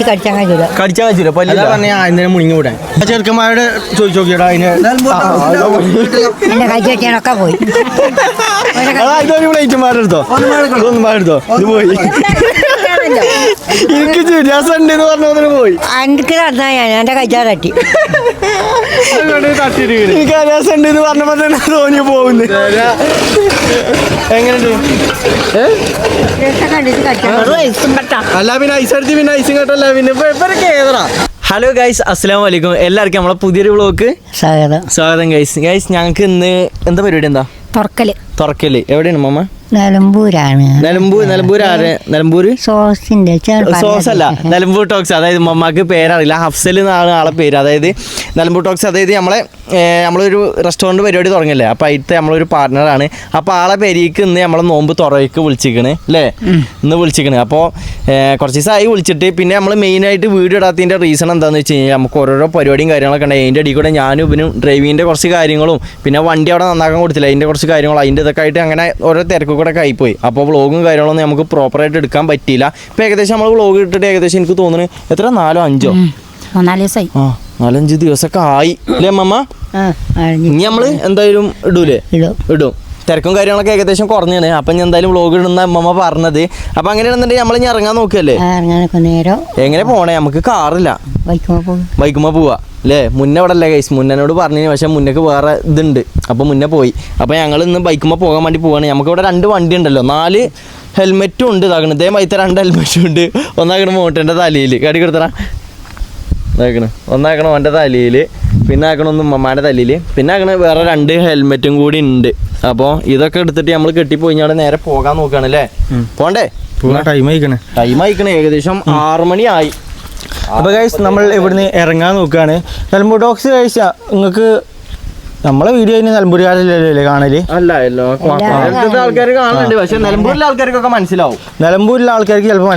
കടിച്ചാൻ കഴിച്ചില്ല പറഞ്ഞ മുണിങ്ങി വിടാൻ ചെറുക്കന്മാരോട് ചോദിച്ചു നോക്കിയടാ കഴിച്ചൊക്കെ പോയി ഇതൊരു പ്ലേറ്റുമാരെടുത്തോ ഒന്നുമാരെടുത്തോ ഇത് പോയി എനിക്ക് രസമുണ്ടെന്ന് പറഞ്ഞു പോയി എനിക്ക് നടന്നാ ഞാൻ എന്റെ കഴിച്ചാ തട്ടി എനിക്ക് രസമുണ്ടെന്ന് പറഞ്ഞപ്പോ തന്നെ തോന്നി പോകുന്നു എങ്ങനെയുണ്ട് അല്ല പിന്നെ ഐസ് അടിച്ച് പിന്നെ ഐസും കേട്ടല്ല പിന്നെ കേതറാ. ഹലോ ഗൈസ്, അസ്സലാമു അലൈക്കും. എല്ലാവർക്കും നമ്മളെ പുതിയൊരു വ്ളോഗ് സ്വാഗതം ഗൈസ്. ഞങ്ങൾക്ക് ഇന്ന് എന്താ പരിപാടി? എന്താ തുറക്കല് എവിടെയാണ് മമ്മ? നിലമ്പൂരാണ്. നിലമ്പൂർ ആര്? നിലമ്പൂര് സോസ് അല്ല, നിലമ്പൂർ ടോക്സ്. അതായത് മമ്മക്ക് പേരറിയില്ല, ഹഫ്സൽ എന്നാണ് ആളെ പേര്. അതായത് നിലമ്പൂർ ടോക്സ്, അതായത് നമ്മളൊരു റെസ്റ്റോറൻറ്റ് പരിപാടി തുടങ്ങില്ലേ, അപ്പോൾ അതിലത്തെ നമ്മളൊരു പാർട്ട്ണറാണ്. അപ്പോൾ ആളെ പേരേക്ക് ഇന്ന് നമ്മളെ നോമ്പ് തുറയ്ക്ക് വിളിച്ചിരിക്കണ് അല്ലേ, ഇന്ന് വിളിച്ചിരിക്കണ്. അപ്പോൾ കുറച്ച് ദിവസമായി വിളിച്ചിട്ട് പിന്നെ നമ്മൾ മെയിനായിട്ട് വീഡിയോ ഇടാത്തതിൻ്റെ റീസൺ എന്താണെന്ന് വെച്ച് കഴിഞ്ഞാൽ നമുക്ക് ഓരോരോ പരിപാടിയും കാര്യങ്ങളൊക്കെ ഉണ്ട്. അതിൻ്റെ ഇടയിൽ കൂടെ ഞാനും ഇവനും ഡ്രൈവിങ്ങിൻ്റെ കുറച്ച് കാര്യങ്ങളും പിന്നെ വണ്ടി അവിടെ നന്നാക്കാൻ കൊടുത്തില്ല, അതിൻ്റെ കുറച്ച് കാര്യങ്ങളും അതിൻ്റെ ഇതൊക്കെ ആയിട്ട് അങ്ങനെ ഓരോ തിരക്ക് കൂടെ ആയിപ്പോയി. അപ്പോൾ വ്ളോഗും കാര്യങ്ങളൊന്നും നമുക്ക് പ്രോപ്പറായിട്ട് എടുക്കാൻ പറ്റിയില്ല. ഇപ്പോൾ ഏകദേശം നമ്മൾ വ്ളോഗ് ഇട്ടിട്ട് ഏകദേശം എനിക്ക് തോന്നുന്നു എത്ര 4-5 4-5 ദിവസമൊക്കെ ആയി അല്ലേ മമ്മ? ഇനി നമ്മൾ എന്തായാലും ഇടും. തിരക്കും കാര്യങ്ങളൊക്കെ ഏകദേശം കുറഞ്ഞാണ്. അപ്പം ഞാൻ എന്തായാലും വ്ളോഗ് ഇടുന്ന അമ്മമ്മ പറഞ്ഞത്. അപ്പം അങ്ങനെയാണെന്നുണ്ടെങ്കിൽ നമ്മൾ ഇനി ഇറങ്ങാൻ നോക്കുകയല്ലേ. എങ്ങനെ പോണേ? നമുക്ക് കാറില്ല, ബൈക്കുമ്മ പോവാ അല്ലേ. മുന്നേ ഇവിടെ അല്ലേ ഗൈസ്, മുന്നോട് പറഞ്ഞു. പക്ഷേ മുന്നേക്ക് വേറെ ഇതുണ്ട്, അപ്പോൾ മുന്നേ പോയി. അപ്പോൾ ഞങ്ങൾ ഇന്ന് ബൈക്കുമ്മ പോകാൻ വേണ്ടി പോവാണ്. നമുക്കിവിടെ 2 വണ്ടി ഉണ്ടല്ലോ, 4 ഹെൽമെറ്റും ഉണ്ട്. ഇതാക്കണം ഇതേ മൈത്ത 2 ഹെൽമെറ്റും ഉണ്ട്. ഒന്നാക്കണം മോട്ടേൻ്റെ തലയിൽ കടി കൊടുത്തറ, ഇതാക്കണം ഒന്നാക്കണം ഓൻ്റെ തലയിൽ, പിന്നെ ആക്കണം ഒന്ന് ഉമ്മമാൻ്റെ തലയിൽ, പിന്നെ ആക്കണ വേറെ 2 ഹെൽമെറ്റും കൂടി ഉണ്ട്. അപ്പോൾ ഇതൊക്കെ എടുത്തിട്ട് നമ്മൾ കെട്ടിപ്പോയി ഞാൻ നേരെ പോകാൻ നോക്കുകയാണ് അല്ലേ. പോണ്ടേ? ടൈം ആയിക്കണേ ഏകദേശം 6 മണിയായി. അപ്പോൾ ഗൈസ് നമ്മൾ ഇവിടുന്ന് ഇറങ്ങാൻ നോക്കുകയാണ്. നിലമ്പൂർ ടോക്സ് കഴിച്ചാൽ നിങ്ങൾക്ക് നമ്മളെ വീഡിയോ കഴിഞ്ഞ് നിലമ്പൂരുകാരല്ലേ കാണല്? അല്ലല്ലോ, ആൾക്കാർ കാണുന്നുണ്ട്. പക്ഷെ നിലമ്പൂരിലെ ആൾക്കാർക്കൊക്കെ മനസ്സിലാവും. നിലമ്പൂരിലെ ആൾക്കാർക്ക് ചിലപ്പോൾ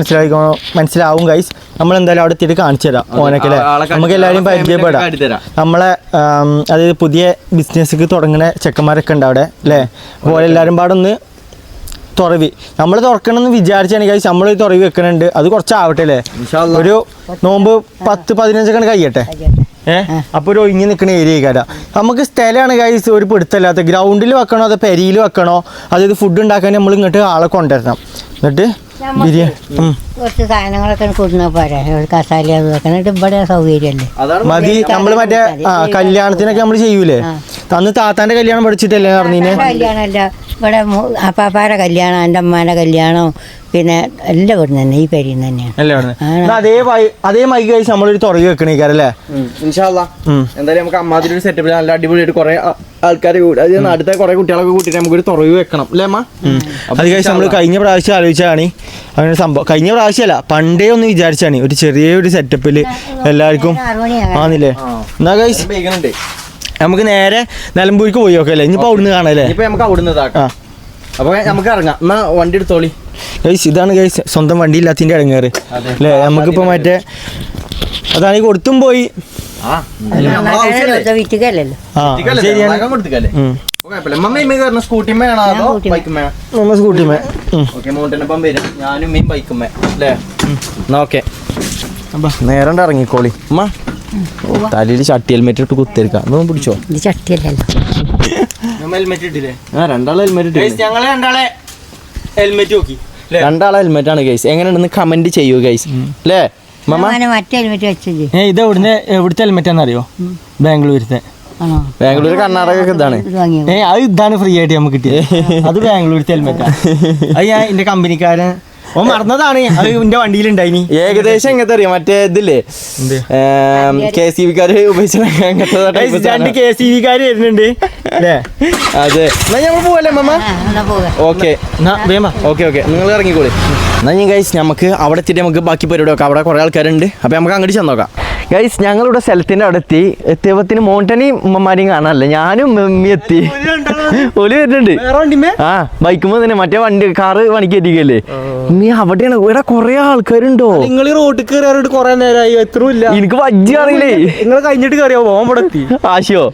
മനസ്സിലാവും ഗൈസ്. നമ്മളെന്തായാലും അവിടെ എത്തിയിട്ട് കാണിച്ചു തരാം ഓനൊക്കെ അല്ലേ. നമുക്ക് എല്ലാവരും പരിചയപ്പെടാം. നമ്മളെ അതായത് പുതിയ ബിസിനസ്സൊക്കെ തുടങ്ങുന്ന ചെക്കന്മാരൊക്കെ ഉണ്ട് അവിടെ അല്ലേ. അപ്പോൾ എല്ലാവരും പാടൊന്ന് തുറവി നമ്മൾ തുറക്കണമെന്ന് വിചാരിച്ചാണ് ഗൈസ്. നമ്മൾ തുറവി വെക്കണുണ്ട്. അത് കുറച്ചാവട്ടെ അല്ലേ, ഒരു നോമ്പ് 10-15 കഴിയട്ടെ. അപ്പോൾ ഒരു ഒഴിഞ്ഞ് നിൽക്കുന്ന ഏരിയ കാരാ. നമുക്ക് സ്ഥലമാണ് ഗൈസ് ഒരു പിടുത്തല്ലാത്ത. ഗ്രൗണ്ടിൽ വെക്കണോ അതോ പെരിയിൽ വെക്കണോ, അതായത് ഫുഡ് ഉണ്ടാക്കാൻ നമ്മൾ ഇങ്ങോട്ട് ആളെ കൊണ്ടുവരണം. എന്നിട്ട് ബിരിയാണി കുറച്ച് സാധനങ്ങളൊക്കെ കൊടുക്കുന്ന പോരാ, കസാല വെക്കണം. ഇവിടെ സൗകര്യമല്ലേ മതി. നമ്മൾ മറ്റേ കല്യാണത്തിനൊക്കെ നമ്മൾ ചെയ്യൂലേ, അന്ന് താത്താൻ്റെ കല്യാണം പഠിച്ചിട്ടല്ലേ പറഞ്ഞീനെ? കല്യാണമല്ല, ഇവിടെ അപ്പാപ്പാരുടെ കല്യാണം, എൻ്റെ അമ്മാൻ്റെ കല്യാണം, പിന്നെ എല്ലാം ഇവിടെ തന്നെ ഈ പേരിൽ തന്നെയാണ്. അതേ മൈക്ക് കഴിച്ച് നമ്മളൊരു തുറകി വെക്കണേക്കാരല്ലേ. എന്തായാലും നമുക്ക് അമ്മാതിരി സെറ്റപ്പിൽ നല്ല അടിപൊളിയായിട്ട് കുറെ ആൾക്കാർ അടുത്ത കുറെ കുട്ടികളൊക്കെ കൂട്ടിയിട്ട് നമുക്കൊരു തുറകി വെക്കണം അല്ലേ അമ്മ? അത് കഴിച്ച് നമ്മൾ കഴിഞ്ഞ പ്രാവശ്യം ആലോചിച്ചാണ് അങ്ങനെ സംഭവം. കഴിഞ്ഞ പ്രാവശ്യമല്ല, പണ്ടേ ഒന്ന് വിചാരിച്ചാണ് ഒരു ചെറിയൊരു സെറ്റപ്പിൽ എല്ലാവർക്കും ആന്നില്ലേ. എന്നാ കഴിച്ച് നമുക്ക് നേരെ നിലമ്പൂർക്ക് പോയി നോക്കല്ലേ. ഇനിയിപ്പോൾ അവിടുന്ന് കാണാല്ലേ. ഇപ്പൊ നമുക്ക് അവിടുന്ന് ഇതാക്കാം. അപ്പോൾ നമുക്ക് ഇറങ്ങാം. എന്നാ വണ്ടി എടുത്തോളി ഗൈസ്. ഇതാണ് ഗൈസ് സ്വന്തം വണ്ടി ഇല്ലാത്തതിൻ്റെ ഇടങ്ങേറ് അല്ലേ. നമുക്കിപ്പോൾ മറ്റേ അതാണ് കൊടുത്തും പോയി. നേരം ഇറങ്ങിക്കോളി അമ്മ. തലയിൽ ചട്ടി ഹെൽമെറ്റ് ഇട്ട് കുത്തിരിക്കാം. അതൊന്നും പിടിച്ചോ? ഹെൽമെറ്റ് ഇട്ടില്ലേ? 2 ഹെൽമെറ്റ് ഇട്ട്. ഞങ്ങളെ 2 ഹെൽമെറ്റ് നോക്കി. 2 ഹെൽമെറ്റ് ആണ് ഗൈസ്. എങ്ങനെയുണ്ടെന്ന് കമന്റ് ചെയ്യൂ ഗൈസ് അല്ലേ. ഇത് എവിടുത്തെ ഹെൽമെറ്റ് ആണെന്നറിയോ? ബാംഗ്ലൂരിത്തെ. ബാംഗ്ലൂർ കർണാടക ഇതാണ്. അത് ഇതാണ് ഫ്രീ ആയിട്ട് നമുക്ക് കിട്ടിയത്. അത് ബാംഗ്ലൂരിത്തെ ഹെൽമെറ്റാണ്. അത് ഞാൻ എന്റെ കമ്പനിക്കാരൻ മറന്നതാണ്. അത് എന്റെ വണ്ടിയിലുണ്ടായിനി. ഏകദേശം എങ്ങനത്തെ അറിയാം, മറ്റേ ഇതില്ലേ KCB-ക്കാര് ഉപയോഗിച്ച 2 KCB-ക്കാര് വരുന്നുണ്ട് അല്ലേ. അതെ, എന്നാ ഞമ്മൾ പോവല്ലേ മമ്മ? ഓക്കെ ഓക്കെ നിങ്ങൾ ഇറങ്ങിക്കോളി. എന്നാൽ ഞാൻ ഗൈസ് നമുക്ക് അവിടെ എത്തിയിട്ട് നമുക്ക് ബാക്കി പരിപാടി നോക്കാം. അവിടെ കുറേ ആൾക്കാരുണ്ട്. അപ്പോൾ നമുക്ക് അങ്ങോട്ട് ചെന്ന് നോക്കാം ഗൈസ്. ഞങ്ങളിവിടെ സ്ഥലത്തിൻ്റെ അവിടെ എത്തിയപ്പത്തിന് മോണ്ടനെയും ഉമ്മമാരെയും കാണാനല്ലേ, ഞാനും മമ്മി എത്തി. ഒലി വരുന്നുണ്ട്. ആ ബൈക്കുമ്പോൾ തന്നെ മറ്റേ കാറ് പണിക്ക് എത്തിക്കല്ലേ. നീ അവിടെയാണ്. ഇവിടെ കുറെ ആൾക്കാരുണ്ടോ? നിങ്ങൾ റോഡിൽ കയറിയാറോട്ട് കുറെ നേരമായി. എത്രയില്ല എനിക്ക് വജ്ജി അറിയില്ലേ. നിങ്ങൾ കഴിഞ്ഞിട്ട് കയറിയോ? ഓൻ ഇവിടെ എത്തി. ആശയോ?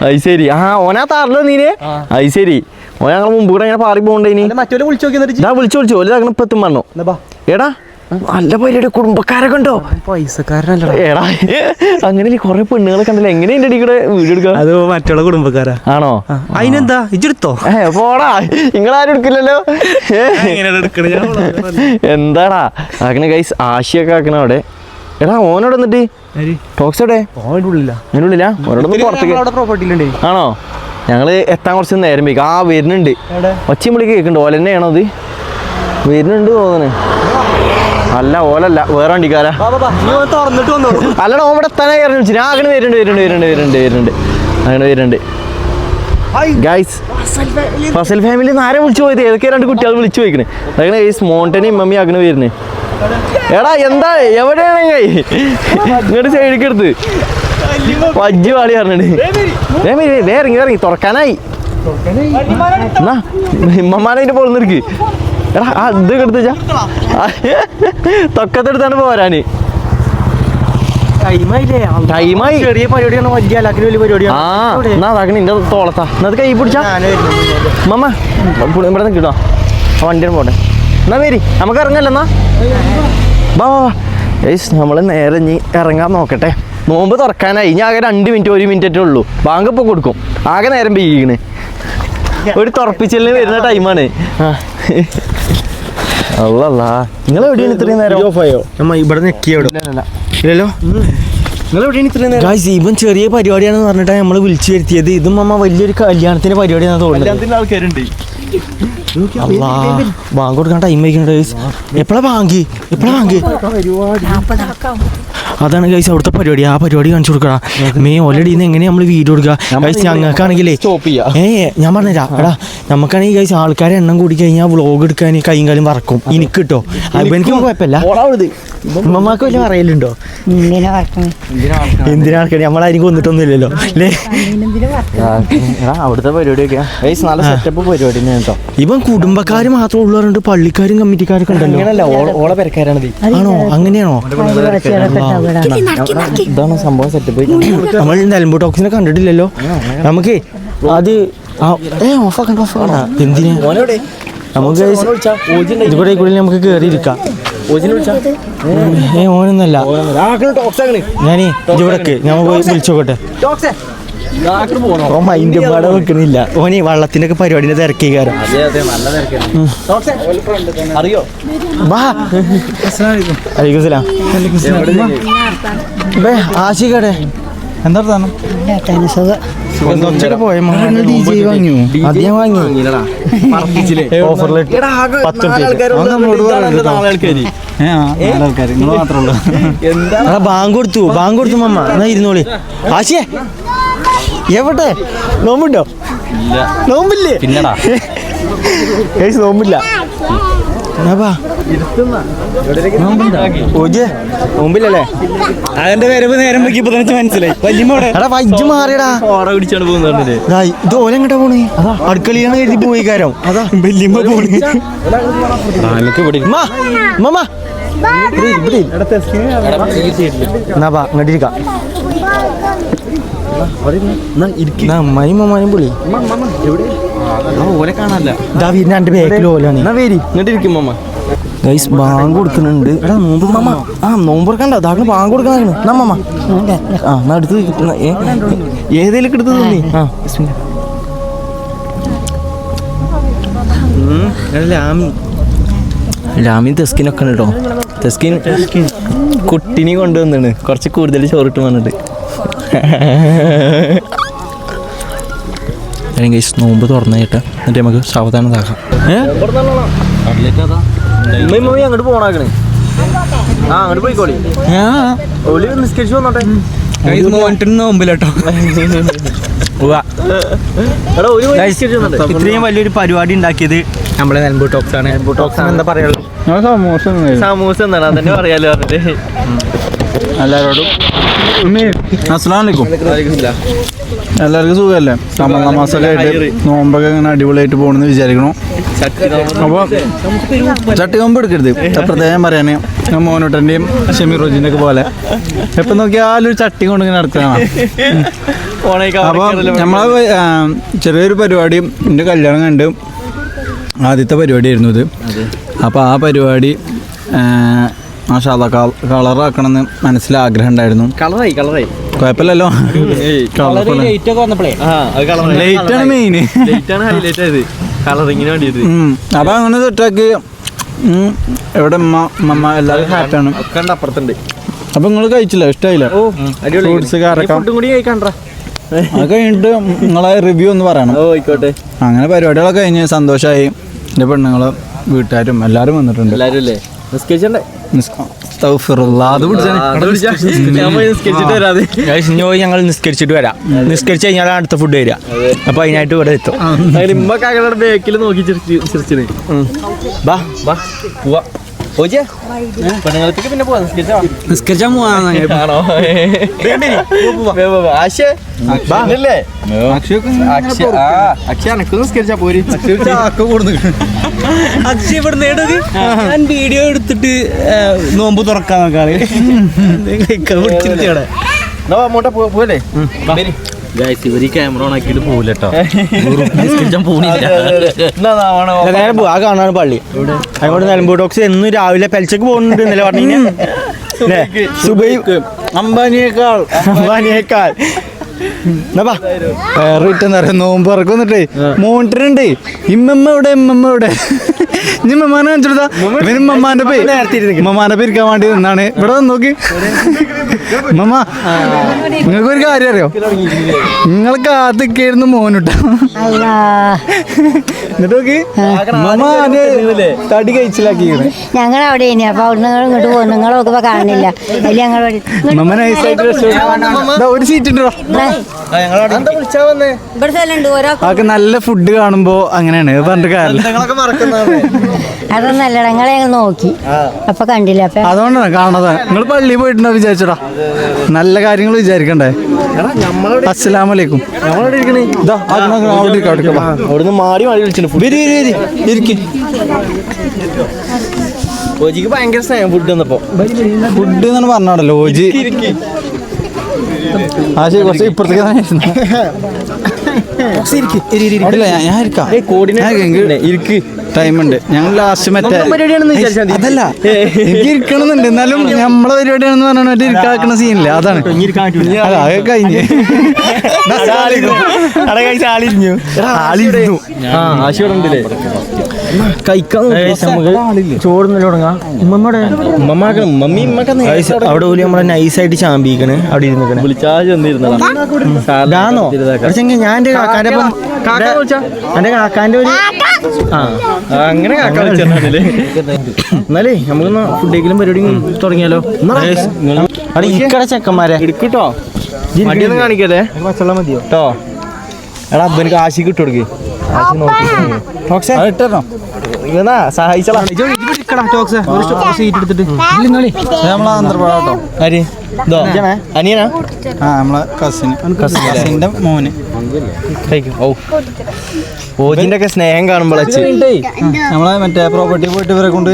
അത് ശരി. ഓനാ താറിലോ നീനെ? അത് ശരി. ഓ ഞങ്ങൾ മുമ്പ് കൂടെ ഇങ്ങനെ പാറി പോകണ്ടേ ഇനി മറ്റൊരു വിളിച്ചു നോക്കി ഇതാ വിളിച്ചു ഓല് അങ്ങനെ ഇപ്പം എത്തും പറഞ്ഞു എടാ നല്ല പരിപാടി കുടുംബക്കാരൊക്കെ ഉണ്ടോ പൈസക്കാരനല്ല എടാ അങ്ങനെ കുറെ പെണ്ണുങ്ങളെ കണ്ടില്ല എങ്ങനെ എന്റെ അടിക്കൂടെ വീഡിയോ എടുക്കുക അത് മറ്റുള്ള കുടുംബക്കാരാ ആണോ അതിനെന്താ ഇജെടുത്തോ പോടാ നിങ്ങളാരും എടുക്കില്ലല്ലോ എന്താടാ അങ്ങനെ ഗൈസ് ആശയൊക്കെ ആക്കണ അവിടെ എടാ ഓനോട് എന്നിട്ട് ടോക്സ് എവിടെ അതിനുള്ളില്ല ഓനോടൊന്ന് പുറത്തേക്ക് ആണോ ഞങ്ങള് എത്താൻ കുറച്ച് നേരം വയ്ക്കും വരുന്നുണ്ട് ഒച്ചയും വിളി കേൾക്കുന്നുണ്ട് ഓല തന്നെയാണോ അത് വരുന്നുണ്ട് തോന്നണേ അല്ല ഓലല്ല വേറെ വണ്ടിക്കാരാ അല്ലടാ ഓൻ ഇവിടെ എത്താനായി ഇറങ്ങി വിളിച്ചു ഞാൻ അങ്ങനെ വരുന്നുണ്ട് അങ്ങനെ വരുന്നുണ്ട് ഗൈസ് ഫസൽ ഫാമിലി ആരെ വിളിച്ചു പോയത് ഏതൊക്കെ രണ്ട് കുട്ടികൾ വിളിച്ചു പോയിക്കണേ അങ്ങനെ ഗൈസ് മോണ്ടനും ഇമ്മമ്മി അങ്ങനെ വരുന്നേ എടാ എന്താ എവിടെയാണ് ഇങ്ങോട്ട് സൈഡിലേക്ക് എടുത്ത് പജ്ജി പാളി പറഞ്ഞിട്ട് ഇറങ്ങി തുറക്കാനായി എന്നാ ഇമ്മമാനെ അതിന്റെ പോൾ നിൽക്ക് എടാ ആ ഇത് എടുത്തുച്ചാ തൊക്കത്തെടുത്താണ് പോരാന് ടൈമായി ചെറിയ പരിപാടിയാണ് വലിയ അല്ലാക്കിന് വലിയ പരിപാടിയാണ് ആ എന്നാ അതാക്കണ നിന്റെ തോളത്താ എന്നാ കൈ പിടിച്ചാ മമ്മ ഇവിടെ നിൽക്കിട്ടോ ആ വണ്ടിയാണ് പോട്ടെ എന്നാ വരി നമുക്ക് ഇറങ്ങല്ലോ എന്നാ വാ ഏയ്സ് നമ്മൾ നേരെ ഇനി ഇറങ്ങാൻ നോക്കട്ടെ നോമ്പ് തുറക്കാനായി ഇനി ആകെ 2 മിനിറ്റ് 1 മിനിറ്റേ ഉള്ളൂ ബാങ്ക് ഇപ്പോൾ കൊടുക്കും ആകെ നേരം പെയ്യിക്കണ് ഒരു തുറപ്പിച്ചലിന് വരുന്ന ടൈമാണ് അല്ല നിങ്ങൾ എവിടെയാണ് ഇത്രയും നേരം ഇവിടെ ഇല്ലല്ലോ ഇവൻ ചെറിയ പരിപാടിയാണെന്ന് പറഞ്ഞിട്ടാണ് നമ്മൾ വിളിച്ചു വരുത്തിയത് ഇതും അമ്മ വലിയൊരു കല്യാണത്തിന്റെ പരിപാടിയാണെന്ന് തോന്നുന്നത് ആൾക്കാരുണ്ട് ബാങ്ക് കൊടുക്കാൻ ടൈം വയ്ക്കുന്നുണ്ട് എപ്പോഴാ ബാങ്ക് അതാണ് ഗൈസ് അവിടുത്തെ പരിപാടി ആ പരിപാടി കാണിച്ചു കൊടുക്കണം ഓൾറെഡി ഇന്ന് എങ്ങനെ നമ്മൾ വീഡിയോ കൊടുക്കുക ഗൈസ് ഞങ്ങൾക്കാണെങ്കിലേ ഞാൻ പറഞ്ഞുതരാ എടാ നമുക്കാണെങ്കിൽ ഗൈസ് ആൾക്കാരെ എണ്ണം കൂടി കഴിഞ്ഞാൽ വ്ളോഗ് എടുക്കാൻ കൈയും കാലും വറക്കും എനിക്ക് കിട്ടോ എനിക്ക് കുഴപ്പമില്ല ഉമ്മമാർക്ക് വല്ല പറയലുണ്ടോ എന്തിനാ ആൾക്കാർ നമ്മളാരും കൊന്നിട്ടൊന്നും ഇല്ലല്ലോ അല്ലേ അവിടുത്തെ പരിപാടിയൊക്കെ നല്ല സെറ്റപ്പ് പരിപാടി കേട്ടോ ഇവൻ കുടുംബക്കാര് മാത്രം ഉള്ളവരുണ്ട് പള്ളിക്കാരും കമ്മിറ്റിക്കാരൊക്കെ ഉണ്ടല്ലോ ഓളെ പെരക്കാരാണത് ആണോ അങ്ങനെയാണോ ഇതാണ് സംഭവം സെറ്റപ്പ് നമ്മൾ നിലമ്പൂർ ടോക്സിനെ കണ്ടിട്ടില്ലല്ലോ നമുക്ക് അത് ഓഫാക്കണ്ട എന്തിനാ നമുക്ക് ഇതുകൂടെ കൂടി നമുക്ക് കേറിയിരിക്കാം ഓനൊന്നല്ല ഞാനേ ഇവിടേക്ക് ഞാൻ പോയി വിളിച്ചോട്ടെ മൈൻഡ് പാടെ വെക്കണില്ല ഓന് വള്ളത്തിന്റെ ഒക്കെ പരിപാടിന്റെ തിരക്കി കയറാം ആശിക്കടെ എന്താ പോയ അധികം വാങ്ങി ഓഫറിലിട്ട് 10 ബാങ്ക് കൊടുത്തു മമ്മ എന്നാ ഇരുന്നോളി ആശിയേ എവിടെ നോമ്പുണ്ടോ നോമ്പില്ലേ പിന്നെടാ നോമ്പില്ല നോമ്പില്ലല്ലേ അതിന്റെ വരവ് നേരം വെക്കിയപ്പോ മനസ്സിലായി വൈജ് മാറിയടാ ഇത് ഓല എങ്ങട്ടാ പോണേ അടുക്കളയാണ് കരുതി പോയി കാരം വല്യമ്മ പോണേ ഇങ്ങോട്ടിരിക്കാം അമ്മാനും പുള്ളി ഓലെ കാണാല്ല വീടിന്റെ ബാക്കിൽ ഓലാണ് ഇങ്ങോട്ടിരിക്കും മമ്മ ഗൈസ് ബാങ്ക് കൊടുക്കുന്നുണ്ട് എടാ നോമ്പ് മമ്മ നോമ്പ് കൊടുക്കണ്ട അതാകെ ബാങ്ക് കൊടുക്കാനാണ് നമ്മമ്മ അടുത്ത് ഏതേലൊക്കെ എടുത്ത് തോന്നി ലാമി തെസ്കിനൊക്കെ ഉണ്ട് കേട്ടോ തെസ്കിൻ കുട്ടിനെ കൊണ്ടുവന്നാണ് കുറച്ച് കൂടുതൽ ചോറിട്ട് വന്നിട്ട് ഗൈസ് നോമ്പ് തുറന്നു കേട്ടാ എന്നിട്ട് നമുക്ക് സാവധാനം ഇതാക്കാം അങ്ങോട്ട് പോണാക്കണേ അങ്ങോട്ട് പോയിക്കോളി നിസ്കരിച്ചു വന്നോട്ടെ നോമ്പിലട്ടോ ഇത്രയും വലിയൊരു പരിപാടി ഉണ്ടാക്കിയത് നമ്മളെ നിലമ്പൂർ ടോക്സ് ആണ്. എന്താ പറയാനുള്ളത്? സമൂസ എന്നാണ് അതന്നെ പറയാലോ പറഞ്ഞിട്ട് എല്ലാവരോടും എല്ലാവർക്കും സുഖമല്ലേ? റമദാൻ മാസമൊക്കെ ആയിട്ട് നോമ്പൊക്കെ ഇങ്ങനെ അടിപൊളിയായിട്ട് പോകണമെന്ന് വിചാരിക്കണം. അപ്പോൾ ചട്ടി നോമ്പ് എടുക്കരുത്. പ്രത്യേകം പറയാൻ മോനോട്ടൻ്റെയും ഷമീർ റോജിൻ്റെ ഒക്കെ പോലെ എപ്പം നോക്കിയാലും ഒരു ചട്ടി കൊണ്ട് ഇങ്ങനെ നടക്കുകയാണ്. അപ്പോൾ നമ്മളെ ചെറിയൊരു പരിപാടി, എൻ്റെ കല്യാണം കണ്ട് ആദ്യത്തെ പരിപാടിയായിരുന്നു ഇത്. അപ്പോൾ ആ പരിപാടി മാഷാഅല്ലാ കളറാക്കണമെന്ന് മനസ്സിൽ ആഗ്രഹം ഉണ്ടായിരുന്നു. കുഴപ്പമില്ലല്ലോ, ലൈറ്റാണ് മെയിൻ. അപ്പം അങ്ങനെ സെറ്റാക്കി എവിടെ ഉമ്മ എല്ലാവരും ഹാപ്പിയാണ്. അപ്പം നിങ്ങൾ കഴിച്ചില്ല? ഇഷ്ടമായില്ല? ഫ്രൂട്ട്സ് കാരക്ക അത് കഴിഞ്ഞിട്ട് നിങ്ങളെ റിവ്യൂ ഒന്ന് പറയണം. അങ്ങനെ പരിപാടികളൊക്കെ കഴിഞ്ഞ് സന്തോഷമായി. എൻ്റെ പെണ്ണുങ്ങളും വീട്ടുകാരും എല്ലാവരും വന്നിട്ടുണ്ട്. ഞങ്ങൾ നിസ്കരിച്ചിട്ട് വരാം. നിസ്കരിച്ച് കഴിഞ്ഞാൽ അടുത്ത ഫുഡ് വരിക. അപ്പൊ അതിനായിട്ട് ഇവിടെ എത്തും. ബേക്കിൽ നോക്കി പിന്നെ പോവാ. നിസ്കരിച്ചാൽ അക്ഷയ ഇവിടെ നേടത് ഞാൻ വീഡിയോ എടുത്തിട്ട് നോമ്പ് തുറക്കാൻ നോക്കാറ്. പോലെ ഇവര് ക്യാമറ ഓൺ ആക്കിയിട്ട് പോകില്ല കേട്ടോ. ആ കാണാണ് പള്ളി. അതുകൊണ്ട് നിലമ്പൂർ ടോക്സ് എന്നും രാവിലെ പെൽച്ചക്ക് പോകുന്നുണ്ട്. ഇന്നലെ പറഞ്ഞു അംബാനിയേക്കാൾ നോമ്പ് ഇറക്കുന്നിട്ടേ മോണിറ്ററുണ്ട്. ഇമ്മമ്മ ഇവിടെ ഇനി ഉമ്മമാനെ കാണിച്ചെടുത്താ ഇവന് ഉമ്മമാന്റെ പേരിക്കാൻ വേണ്ടി നിന്നാണ്. ഇവിടെ വന്ന് നോക്കി ഉമ്മ, നിങ്ങൾക്കൊരു കാര്യം അറിയോ? നിങ്ങൾ കാത്തിക്കായിരുന്നു മോനിട്ട. എന്നിട്ട് നോക്കി ഉമ്മ തടി കഴിച്ചിലാക്കിയത്. ഞങ്ങൾ അവിടെ ഇനി അപ്പൊ അവിടുന്ന് ഇങ്ങോട്ട് പോകും. നിങ്ങൾ നോക്കുമ്പോ കാണില്ല. അതിൽ ഞങ്ങൾ ഉമ്മ നൈസായിട്ട് ഒരു സീറ്റ് ഉണ്ടോ? അതൊക്കെ നല്ല ഫുഡ് കാണുമ്പോ അങ്ങനെയാണ് പറഞ്ഞിട്ട് കാര്യമില്ല. അതൊന്നല്ല, ഞങ്ങളെ ഞങ്ങൾ നോക്കി അപ്പൊ കണ്ടില്ല. അപ്പൊ അതുകൊണ്ടാണ് കാണാതെ. നിങ്ങൾ പള്ളിയിൽ പോയിട്ടുണ്ടോ വിചാരിച്ചോടാ? നല്ല കാര്യങ്ങൾ വിചാരിക്കണ്ടേ? അസ്സലാമലൈക്കും. അവിടുന്ന് മാറി മാറി വിളിച്ചിട്ടുണ്ട്. ഓജിക്ക് ഭയങ്കര സ്നേഹം ഫുഡ് വന്നപ്പോ. ഫുഡ് എന്നാണ് പറഞ്ഞോടല്ലോ ഓജി. ആ ശരി, കുറച്ച് ഇപ്പുറത്തേക്ക് തന്നെ ടൈമുണ്ട്. ഞങ്ങൾ ലാസ്റ്റ് മറ്റേ അതല്ല, എനിക്ക് ഇരിക്കണമെന്നുണ്ട്. എന്നാലും നമ്മളെ പരിപാടിയാണെന്ന് പറഞ്ഞാൽ മറ്റേ ഇരിക്കാക്കുന്ന സീനില്ല. അതാണ് അതൊക്കെ കഴിഞ്ഞ് അവിടെ പോലും നമ്മളെ നൈസായിട്ട് ചാമ്പിക്കണ്. അവിടെ ഇരുന്നിക്കണ് ഞാൻ എന്റെ കാക്കാന്റെ എന്റെ കാക്കാന്റെ ഒരു അങ്ങനെ എന്നാലേ നമുക്കൊന്ന് ഫുഡേക്കിലും പരിപാടി തുടങ്ങിയാലോ? അവിടെ ഇരിക്കട ചെക്കന്മാരെ എടുക്കട്ടോ, മടിയൊന്നും കാണിക്കല്ലേ. പച്ചവെള്ളം മതിയോ കേട്ടോ? എടാ അബ്ബന് കാശിക്ക് ഇട്ട് കൊടുക്ക്. സഹായിച്ചോ സീറ്റ് എടുത്തിട്ട് നമ്മളെ ആന്ധ്രപ്രദേശോ അനിയനാ? ആ നമ്മളെ കസിന്റെ മോന്. ഓജിന്റെ ഒക്കെ സ്നേഹം കാണുമ്പോൾ നമ്മളെ മറ്റേ പ്രോപ്പർട്ടി പോയിട്ട് ഇവരെ കൊണ്ട്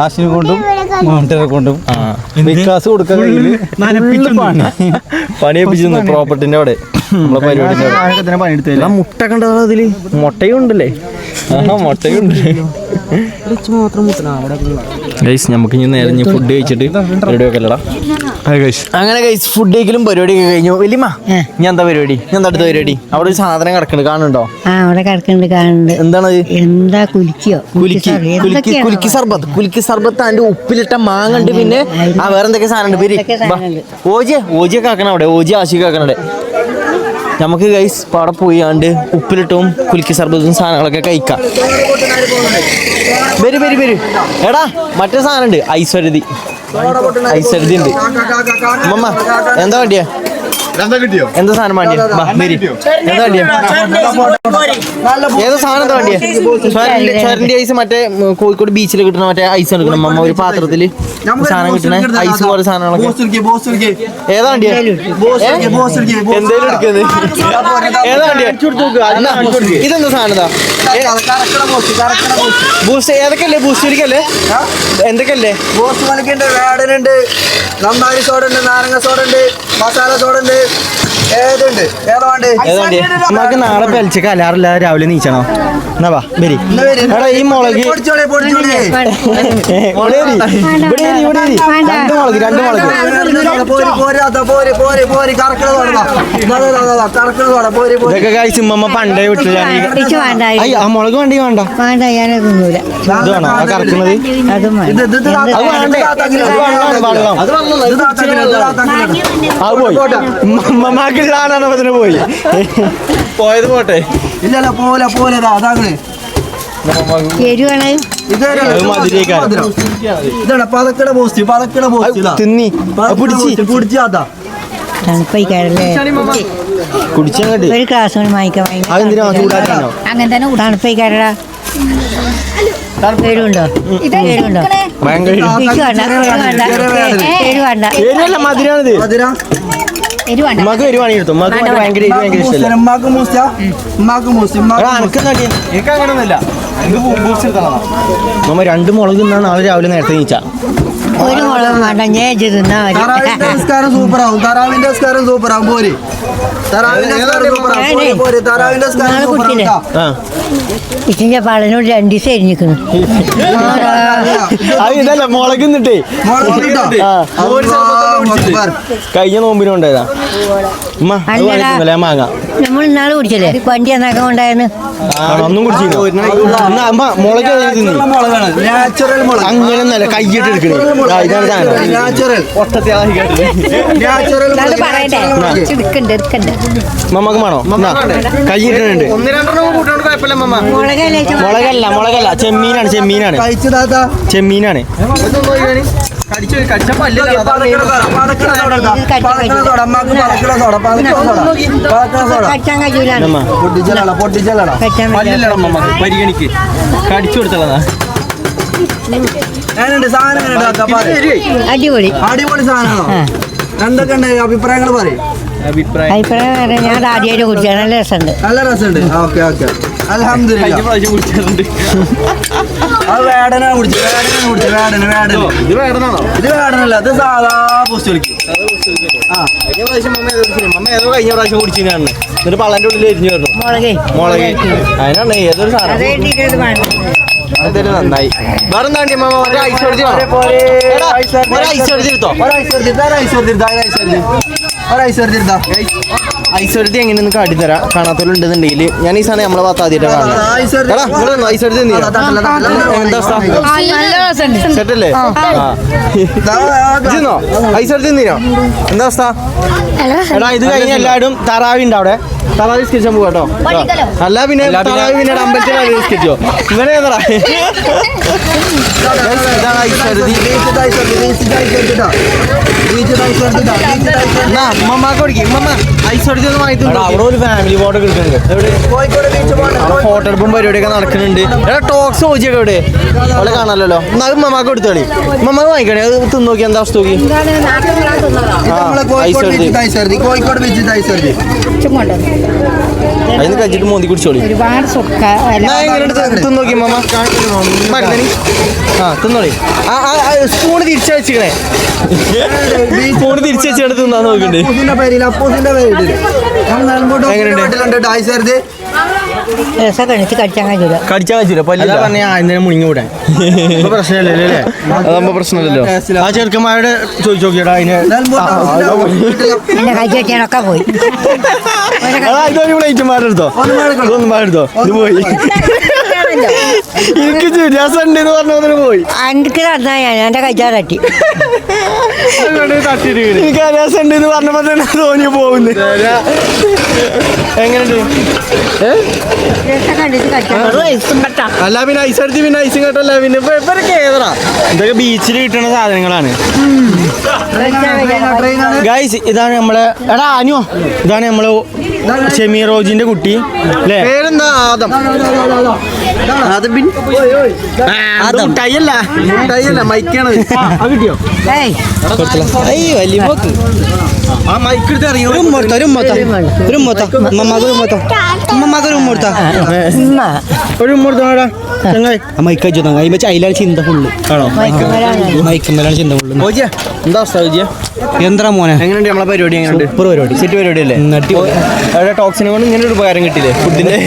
ആശിനെ കൊണ്ടും മോണിറ്ററെ കൊണ്ടും വികാസ് കൊടുക്കാൻ പണിയെപ്പിച്ചിരുന്നു പ്രോപ്പർട്ടിന്റെ അവിടെ. നമ്മളെ പരിപാടി മുട്ട കണ്ടതാ അതില്. മുട്ടയും ഉണ്ടല്ലേ? മുട്ടയും ഉണ്ട്. നമുക്ക് ഇനി നേരെ ഫുഡ് കഴിച്ചിട്ട് റെഡി വെക്കല്ലടാ. അങ്ങനെ കഴിച്ച് ഫുഡ് കഴിക്കലും പരിപാടിയൊക്കെ കഴിഞ്ഞു. വലിയമ്മ ഞാൻ എന്താ പരിപാടി? ഞാൻ എന്താ അടുത്ത പരിപാടി? അവിടെ ഒരു സാധനം കിടക്കുന്നുണ്ട്, കാണുന്നുണ്ടോ? അവിടെ കിടക്കുന്നുണ്ട്, കാണുന്നുണ്ട്. എന്താണത്? എന്താ കുലിക്കോ? കുലുക്കി സർബത്ത്. കുലുക്കി സർബത്ത് അതിന്റെ ഉപ്പിലിട്ട മാങ്ങ ഉണ്ട്. പിന്നെ ആ വേറെ എന്തൊക്കെ സാധനം ഉണ്ട്. പേര് ഓജിയൊക്കെ ആക്കണം അവിടെ. ഓജി ആശിയൊക്കെ ആക്കണം അവിടെ. നമുക്ക് ഗൈസ് അവിടെ പോയാണ്ട് ഉപ്പിലിട്ടും കുലുക്കി സർബത്തും സാധനങ്ങളൊക്കെ കഴിക്കാം. വരും. എടാ മറ്റേ സാധനം ഉണ്ട്, ഐശ്വരതി ഉണ്ട്. അമ്മ എന്താ വേണ്ടിയ? എന്താ സാധനം വേണ്ടിയ? എന്താ വേണ്ടിയ? ഏതോ സാധനം എന്താ വേണ്ടിയ? സ്വരന്റെ ഐസ് മറ്റേ കോഴിക്കോട് ബീച്ചിൽ കിട്ടുന്ന മറ്റേ ഐസ് എടുക്കണം അമ്മ. ഒരു പാത്രത്തില് സാധനം കിട്ടണ ഐസ് പോലെ സാധനങ്ങളൊക്കെ. ഏതാ വേണ്ടിയ? എന്തേലും എടുക്കുന്നത് ഏതാ വേണ്ടിയ? ഇതെന്താ സാധനം? ബൂസ്റ്റ് ഏതൊക്കെയല്ലേ? ബൂസ്റ്റ് ഒരിക്കല്ലേ? എന്തൊക്കെയല്ലേ? ബൂസ്റ്റ് മണിക്കുണ്ട്, വേടനുണ്ട്, നമ്പാരി സോഡ ഉണ്ട്, നാരങ്ങ സോഡ ഉണ്ട്, മസാല സോഡ ഉണ്ട്, നമുക്ക് നാളെ പെലച്ചക്ക് അലാറില്ല രാവിലെ നീച്ചണോ എന്നാ വാ വരി എടാ ഈ മുളക് രണ്ട് മുളക് ഇതൊക്കെ കഴിച്ച് ഉമ്മ പണ്ടേ വിട്ടില്ല ആ മുളക് വേണ്ടി വേണ്ട ഞാനത് തിന്നൂല ഇത് വേണോ ആ കറക്കുന്നത് അതും അത് പോയി ഉമ്മമാക്കുള്ളാണോ അതിന് പോയി പോയത് പോട്ടെ ഇല്ലല്ല പോലെ അതാണ് എരിവാണ് ഇതാണ് പതക്കട പോസ്റ്റ് തിന്നി പിടിച്ച് അതാ തണുപ്പയിക്കാരല്ലേ കുടിച്ചങ്ങട്ട് ഒരു ക്ലാസ് കൊണ്ട് വാങ്ങിക്കാൻ അതെന്തിനാ ചൂടാക്കാനോ അങ്ങനെ തന്നെ തണുപ്പയിക്കാരടാ പേരുണ്ടോ പേരുണ്ടോ ഭയങ്കര വേണ്ട എരിവല്ല മധുരാണിത് ഉമ്മക്ക് വരുവാണെങ്കിൽ എടുത്തു ഉമ്മക്ക് ഭയങ്കര എരിവ് ഭയങ്കര ഇഷ്ടമല്ല എനിക്ക് അങ്ങനൊന്നുമില്ല നമ്മ രണ്ട് മുളക് തിന്നാ നാളെ രാവിലെ നേരത്തെ നീച്ചാ ഒരു മുളകും വേണ്ട ഞാൻ തിന്നാ മതി സൂപ്പറാവും തറാവിന്റെ സൂപ്പറാവും പോര് ഇച്ചിന്റെ പാളനോട് 2 ദിവസം എരിഞ്ഞിക്കുന്നു ഇതല്ല മുളക് നിന്നിട്ടേ കഴിഞ്ഞ നോമ്പിനും ഉണ്ടായതാ ഉമ്മ മാങ്ങ നമ്മൾ ഇന്നാള് കുടിച്ചല്ലേ വണ്ടി എന്നാക്കാൻ ഉണ്ടായിരുന്നു ഒന്നും കുടിച്ചില്ല മുളക് അങ്ങനെയൊന്നല്ല കയ്യിട്ട് എടുക്കണേ ഇതാണ് മമ്മക്ക് വേണോ കയ്യിട്ടുണ്ട് മുളകല്ല ചെമ്മീനാണ് പരിഗണിക്ക് കടിച്ചു കൊടുത്തതാ അടിപൊളി സാധനമാണോ എന്തൊക്കെ ഉണ്ട് അഭിപ്രായങ്ങൾ പറയും അഭിപ്രായം ഞാൻ ആദ്യമായിട്ട് കുടിച്ചാൽ നല്ല രസമുണ്ട് ഓക്കെ അൽഹംദുലില്ലാ അത് വേടന കുടിച്ചു ഇത് വേടനല്ല ഇത് സാധാ പോസ്റ്റ് കളിക്കും കഴിഞ്ഞ പ്രാവശ്യം കുടിച്ചിരുന്നു എന്നിട്ട് പള്ളന്റെ ഉള്ളിൽ എരിഞ്ഞു വരണം മുളക് അതിനാണ് ഏതൊരു സാധനം അതൊരു നന്നായി വേറെ എന്താണ്ടി ഐശ്വര്യത്തെ എങ്ങനെയൊന്ന് കാട്ടിത്തരാം കാണാത്തോലുണ്ടെന്നുണ്ടെങ്കിൽ ഞാൻ ഈ സാധനം നമ്മളെ ഭാഗത്ത് ആദ്യമായിട്ട് കാണാം ഐശ്വര്യത്തെ എന്താ സെറ്റല്ലേ ഐശ്വര്യത്തെ എന്തിനോ എന്താ അവസ്ഥ എടാ ഇത് കഴിഞ്ഞ എല്ലാവരും തറാവിണ്ട് അവിടെ തറാവി സ്കെച്ചാൻ പോവാ കേട്ടോ അല്ല പിന്നെ തറാവി പിന്നെ അമ്പലത്തിൽ സ്കെച്ചോ ഇങ്ങനെ ഇതാണ് അവിടെ ഒരു ഫാമിലി ഫോട്ടോ കിട്ടുന്നുണ്ട് ഫോട്ടോ എടുപ്പും പരിപാടിയൊക്കെ നടക്കുന്നുണ്ട് എടാ ടോക്സ് ചോദിച്ചൊക്കെ ഇവിടെ അവിടെ കാണാമല്ലോ എന്നാ അത് മമ്മാക്ക് എടുത്തോളി മമ്മക്ക് വാങ്ങിക്കണേ അത് തിന്ന് നോക്കി എന്താ അവസ്ഥ നോക്കി അതിന് കഴിച്ചിട്ട് മോന്തി കുടിച്ചോളി തിന്നോക്കി മമ്മ ആ തിന്നോളി സ്പൂണ് തിരിച്ചു വെച്ചിക്കണേ സ്പൂണ് തിരിച്ചു വെച്ചിട്ട് തിന്നാൻ നോക്കണ്ടേ കടിച്ചാൻ കഴിച്ചില്ല പല്ല പറഞ്ഞ അതിനെ മുണിങ്ങി വിടാൻ പ്രശ്നമല്ലല്ലോ അതാകുമ്പോ പ്രശ്നമല്ലല്ലോ ആ ചെറുക്കന്മാരുടെ ചോദിച്ചു നോക്കിയടാ അതിനെ പോയി ഇതൊരു പ്ലേറ്റ് മാരെടുത്തോ ഒന്നും മാരെടുത്തോ ഇത് പോയി എനിക്ക് രസമുണ്ട് എന്ന് പറഞ്ഞതിന് പോയി എനിക്ക് നടന്നാ ഞാൻ എന്റെ കഴിച്ചാൽ തട്ടി എനിക്ക് രസമുണ്ട് എന്ന് പറഞ്ഞപ്പോ തന്നെ തോന്നി പോകുന്നു എങ്ങനെയുണ്ട് അല്ല പിന്നെ ഐസ് അടിച്ച് പിന്നെ ഐസും കേട്ടല്ല പിന്നെ ഇവരൊക്കെ ഏതാ ഇതൊക്കെ ബീച്ചിൽ കിട്ടുന്ന സാധനങ്ങളാണ് ഗൈസ് ഇതാണ് നമ്മളെ എടാ അനു ഇതാണ് നമ്മള് ഷെമി റോജിന്റെ കുട്ടി അല്ലേ പേരെന്താ ആദം ടൈയല്ല മൈക്കാണ് കിട്ടിയോ വലിയ പോക്ക് ആ മൈക്ക് എടുത്ത് ഇറങ്ങി മൈക്ക് അയിലാണ് ചിന്ത ഫുള്ള് ആണോ മൈക്കുമ്മലാണ് ചിന്ത ഫുള്ള് എന്താ അവസ്ഥ എന്താ മോനെ എങ്ങനെയുണ്ട് നമ്മളെ പരിപാടി? എങ്ങനെയുണ്ട്? പരിപാടി സെറ്റ് പരിപാടി അല്ലേ? അവിടെ ടോക്സിനെ കൊണ്ട് ഇങ്ങനെ ഒരു ഉപകാരം കിട്ടില്ലേ ഫുഡിന്റെ?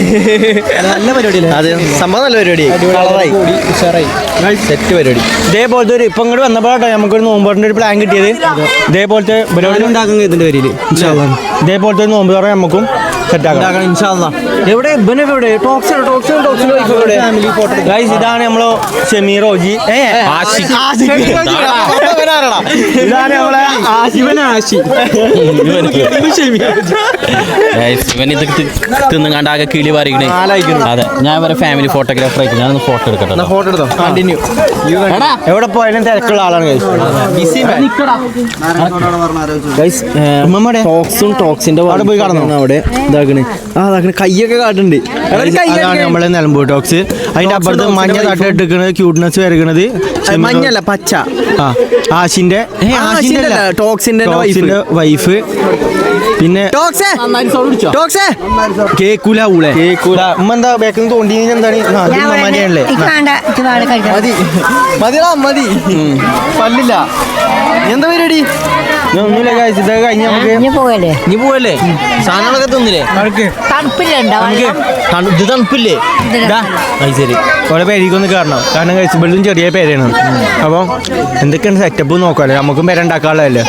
നല്ല പരിപാടിയല്ലേ? അതെ, സംഭവം നല്ല പരിപാടി, കളറായി സെറ്റ് പരിപാടി. ഇതേപോലത്തെ ഒരു ഇപ്പൊ ഇങ്ങോട്ട് വന്നപ്പോഴാട്ടോ നമുക്കൊരു നോമ്പോട്ടിന്റെ ഒരു പ്ലാൻ കിട്ടിയത്. ഇതേപോലത്തെ പരിപാടി ഉണ്ടാക്കുന്ന ഇതിന്റെ പേരില് ഇതേപോലത്തെ ഒരു നോമ്പ് തുറ നമുക്കും സെറ്റാക്കാം ഇൻഷാല്ലാ. എവിടെ എവിടെ ഗൈസ്, ഇതാണ് നമ്മളെ ഷമീർ ഓജി, ഇതാണ് നമ്മളെ ഇവൻ ഇത് തിന്നും കണ്ടാകെ കിളി പറിക്കണേ. അതെ, ഞാൻ വരെ ഫാമിലി ഫോട്ടോഗ്രാഫർ ആയിട്ട് ഞാനൊന്ന് ഫോട്ടോ എടുക്കട്ടെ. ഫോട്ടോ എടുത്തോ, കണ്ടിന്യൂ. എവിടെ പോയാലും തിരക്കുള്ള ആളാണ് ഗൈസ്. നമ്മുടെ ടോക്സും ടോക്സിന്റെ അവിടെ പോയി കടന്നു. അവിടെ ഇതാക്കണ്, കയ്യൊക്കെ കാട്ടുണ്ട്. അതാണ് നമ്മളെ നിലമ്പൂർ ടോക്സ്. അതിന്റെ അപ്പുറത്ത് മഞ്ഞ തട്ട ഇട്ടിക്കണത്, ക്യൂട്ട്നെസ് വരക്കണത് മഞ്ഞല്ല പച്ച. ആഷിന്റെ ടോക്സിന്റെ വൈഫ്. പിന്നെ കേക്കൂല ഊളെ കേക്കൂല. ഉമ്മ എന്താ ബാക്കിൽ നിന്ന് തോണ്ടി എന്താണ്? മതി മതിടാ മതി, പല്ലില്ല. എന്താ പരിപാടി? ഒന്നുമില്ല ഗൈസ്, ഇതൊക്കെ കഴിഞ്ഞ് നമുക്ക് ഇനി പോവല്ലേ? സാധനങ്ങളൊക്കെ തിന്നില്ലേ? ഇത് തണുപ്പില്ലേ? ശരി, ഓരോ പേരേക്കൊന്ന് കയറണം. കാരണം കഴിച്ച് വെള്ളം ചെറിയ പേരാണ്. അപ്പം എന്തൊക്കെയാണ് സെറ്റപ്പ് നോക്കാമല്ലോ, നമുക്കും പേര ഉണ്ടാക്കാനുള്ളതല്ലേ.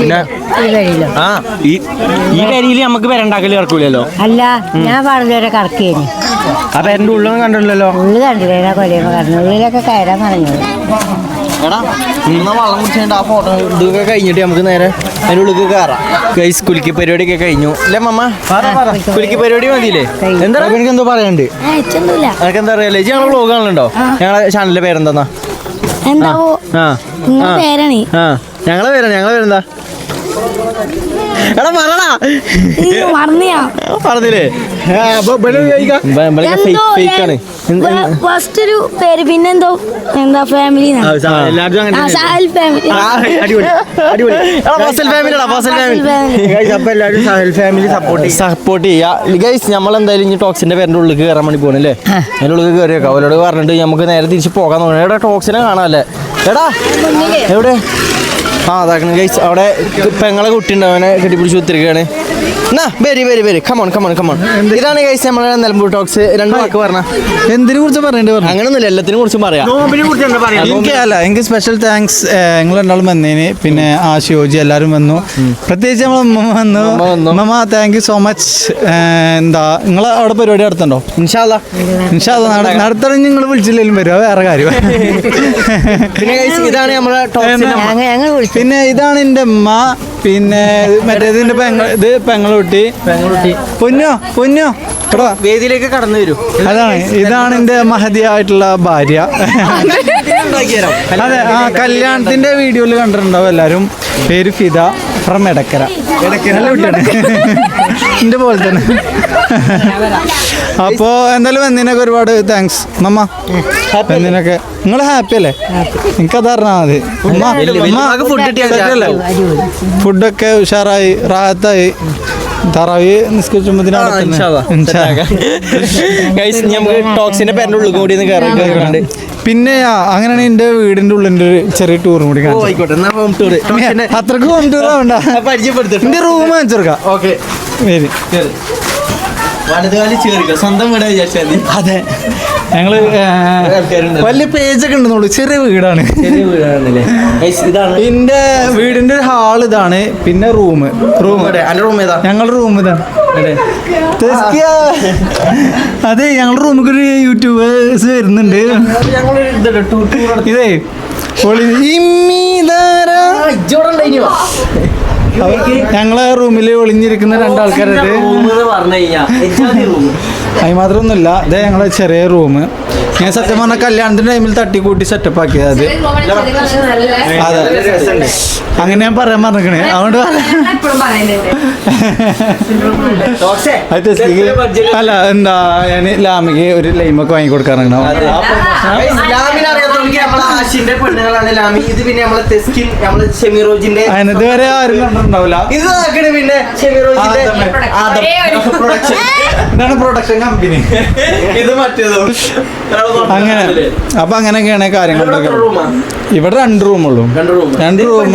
പിന്നെ ഈ പേരയിൽ നമുക്ക് പേര ഉണ്ടാക്കല് കിടക്കൂലല്ലോ. അല്ല, ഞാൻ പറഞ്ഞ കറക്കേനി. ആ പേരന്റെ ഉള്ളൊന്നും കണ്ടില്ലല്ലോ. ഉള്ളു കണ്ടില്ല, കൊലയുമ്പോ കറങ്ങി ഉള്ളിലൊക്കെ കയറാൻ പറഞ്ഞത്. എടാ, വെള്ളം കുടിച്ചിട്ട് ആ ഫോട്ടോ ഇതൊക്കെ കഴിഞ്ഞിട്ട് നമുക്ക് നേരെ അതിൻ്റെ ഉള്ളിൽ കയറാം. ഗൈസ്, കുലുക്കി പരിപാടിയൊക്കെ കഴിഞ്ഞു അല്ലേ മമ്മ? കുലുക്കി പരിപാടി മതിയില്ലേ? എന്താ എനിക്ക് എന്തോ പറയാനുണ്ട്? എനിക്ക് എന്താ അറിയാലേ? ഞങ്ങളെ വ്ളോഗ് കാണലുണ്ടോ? ഞങ്ങളെ ചാനലിന്റെ പേരെന്താ? ഞങ്ങളെ പേരെന്താ? എടാ പറടാ, പറഞ്ഞില്ലേ? ഫേക്കാണ് ഫസ്റ്റ് ഒരു പേര്, പിന്നെന്തോ എന്താ ഫാമിലി സപ്പോർട്ട് ചെയ്യാ ഗൈസ്. നമ്മളെന്തായാലും ഇനി ടോക്സിന്റെ പേരിന്റെ ഉള്ളിൽ കയറാൻ വേണ്ടി പോകണല്ലേ? അതിന്റെ ഉള്ളിൽ കയറിയേക്കാം. അവരോട് പറഞ്ഞിട്ട് നമുക്ക് നേരെ തിരിച്ച് പോകാൻ തോന്നുന്നു. എടാ, ടോക്സിനെ കാണാല്ലേ? എടാ എവിടെ? അതാക്കണം ഗൈസ്. അവിടെ പെങ്ങളെ കുട്ടിയുണ്ട്, അവനെ കെട്ടിപ്പിടിച്ച് കുത്തിരിക്കുകയാണ്. എന്നാ വരി കമോൺ. ഇതാണ് ഗൈസ് നമ്മളെ നിലമ്പൂർ ടോക്സ്. രണ്ട് വാക്ക് പറഞ്ഞ എന്തിനെ കുറിച്ച് പറയണ്ടേ? അങ്ങനൊന്നുമില്ല, എല്ലാത്തിനെ കുറിച്ചും പറയാം. എനിക്ക് സ്പെഷ്യൽ താങ്ക്സ് നിങ്ങൾ രണ്ടാളും വന്നതിന്. പിന്നെ ആശയോജി എല്ലാവരും വന്നു, പ്രത്യേകിച്ച് നമ്മളെ ഉമ്മ വന്നു. ഉമ്മ താങ്ക് യു സോ മച്ച്. എന്താ നിങ്ങൾ അവിടെ പരിപാടി നടത്തണ്ടോ? ഇൻഷാല്ലാ നടത്തണം. നിങ്ങൾ വിളിച്ചില്ലെങ്കിലും വരുമോ, വേറെ കാര്യം. പിന്നെ ഇതാണ് നമ്മളെ ടോക്സ്. പിന്നെ ഇതാണ് എൻ്റെ ഉമ്മ. പിന്നെ മറ്റേത് ഇത് പെങ്ങളുട്ടി പൊന്നോ കേട്ടോ, വേദിയിലേക്ക് കടന്നു വരും. ഇതാണ് എൻ്റെ മഹതിയായിട്ടുള്ള ഭാര്യ. അതെ, കല്യാണത്തിന്റെ വീഡിയോയിൽ കണ്ടിട്ടുണ്ടാവും എല്ലാവരും. പേര് ഫിദ, ഫ്രം എടക്കര. നല്ല കുട്ടിയാണ്, എൻ്റെ പോലെ തന്നെ. അപ്പോൾ എന്തായാലും വന്നതിനൊക്കെ ഒരുപാട് താങ്ക്സ് മമ്മ. വന്നതിനൊക്കെ നിങ്ങൾ ഹാപ്പി അല്ലേ? എനിക്കത് അറിഞ്ഞാൽ മതി. ഫുഡൊക്കെ ഉഷാറായി, റാഹത്തായി. തറാവി നിസ്കരിച്ചുമ്പോൾ പിന്നെ അങ്ങനെയാണെങ്കിൽ എൻ്റെ വീടിൻ്റെ ഉള്ളിൻ്റെ ഒരു ചെറിയ ടൂറും കൂടി അത്രക്ക് ഹോം ടൂർ ആവണ്ട. എൻ്റെ റൂം കാണിച്ചു കൊടുക്കാം. ഓക്കെ, സ്വന്തം വീട് വിചാരിച്ചാൽ മതി. അതെ, ഞങ്ങള് വലിയ പേജൊക്കെ ഉണ്ടെന്നുള്ളൂ, ചെറിയ വീടാണ്. എന്റെ വീടിന്റെ ഒരു ഹാള് ഇതാണ്. പിന്നെ റൂം ഞങ്ങളുടെ റൂം ഇതാണ്. അതെ, ഞങ്ങളുടെ റൂമിൽ ഒരു യൂട്യൂബേഴ്സ് വരുന്നുണ്ട്. ഇതേ ഞങ്ങളെ റൂമിൽ ഒളിഞ്ഞിരിക്കുന്ന രണ്ടാൾക്കാരത്. അതിന് മാത്രമൊന്നുമില്ല. അതെ, ഞങ്ങളെ ചെറിയ റൂം. ഞാൻ സത്യം പറഞ്ഞ കല്യാണത്തിന്റെ ടൈമിൽ തട്ടിക്കൂട്ടി സെറ്റപ്പ് ആക്കിയത് അത്. അതെ, അങ്ങനെ ഞാൻ പറയാൻ പറഞ്ഞേ. അതുകൊണ്ട് അല്ല, എന്താ ഞാൻ ലാമിക്ക് ഒരു ലൈമൊക്കെ വാങ്ങി കൊടുക്കാറുണ്ടാവും. നമുക്ക് നമ്മളെ ആശിന്റെ പെണ്ണുങ്ങളാണ് ലാമി. ഇത് പിന്നെ നമ്മളെ തെസ്കിൻ, നമ്മളെ ഷെമിറോജിന്റെ. ഇതുവരെ ആരും കണ്ടിട്ടുണ്ടാവില്ല. ഇത് നോക്കണേ പിന്നെ ഷെമിറോജിന്റെ പ്രൊഡക്ഷൻ. ഇതാണ് പ്രൊഡക്ഷൻ കമ്പനി. ഇത് മറ്റേതോ അങ്ങനെ. അപ്പൊ അങ്ങനെയൊക്കെയാണ് കാര്യങ്ങളൊക്കെ. ഇവിടെ 2 റൂമുള്ളൂ. 2 റൂം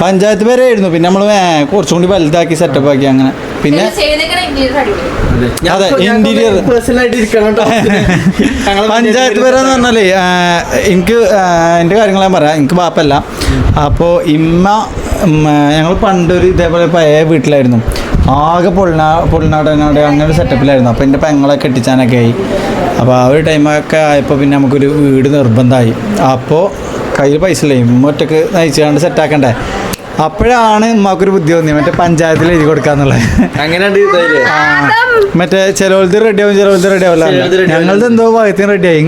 പഞ്ചായത്ത് പേരെ ആയിരുന്നു. പിന്നെ നമ്മള് കുറച്ചും കൂടി വലുതാക്കി സെറ്റപ്പ് ആക്കി അങ്ങനെ. പിന്നെ അതെ ഇന്റീരിയർ പഞ്ചായത്ത് പേരെന്ന് പറഞ്ഞാലേ എനിക്ക് എൻ്റെ കാര്യങ്ങൾ ഞാൻ പറയാം. എനിക്ക് പാപ്പല്ല. അപ്പോൾ ഞങ്ങൾ പണ്ടൊരു ഇതേപോലെ പഴയ വീട്ടിലായിരുന്നു. ആകെ പൊളിനാടനാട് അങ്ങനെ ഒരു സെറ്റപ്പിലായിരുന്നു. അപ്പോൾ എൻ്റെ പെങ്ങളെ കെട്ടിച്ചാനൊക്കെ ആയി. അപ്പോൾ ആ ഒരു ടൈമൊക്കെ ആയപ്പോൾ പിന്നെ നമുക്കൊരു വീട് നിർബന്ധമായി. അപ്പോൾ കയ്യിൽ പൈസ ഇല്ലേ, ഒറ്റക്ക് നയിച്ചുകൊണ്ട് സെറ്റാക്കണ്ടേ. അപ്പോഴാണ് ഉമ്മാക്കൊരു ബുദ്ധി തോന്നി മറ്റേ പഞ്ചായത്തിൽ എഴുതി കൊടുക്കാന്നുള്ളത്. അങ്ങനെ മറ്റേ ചിലവലത് റെഡിയാവും ചിലവലത് റെഡിയാവില്ല. ഞങ്ങളത് എന്തോ ഭാഗത്തിന് റെഡിയായി.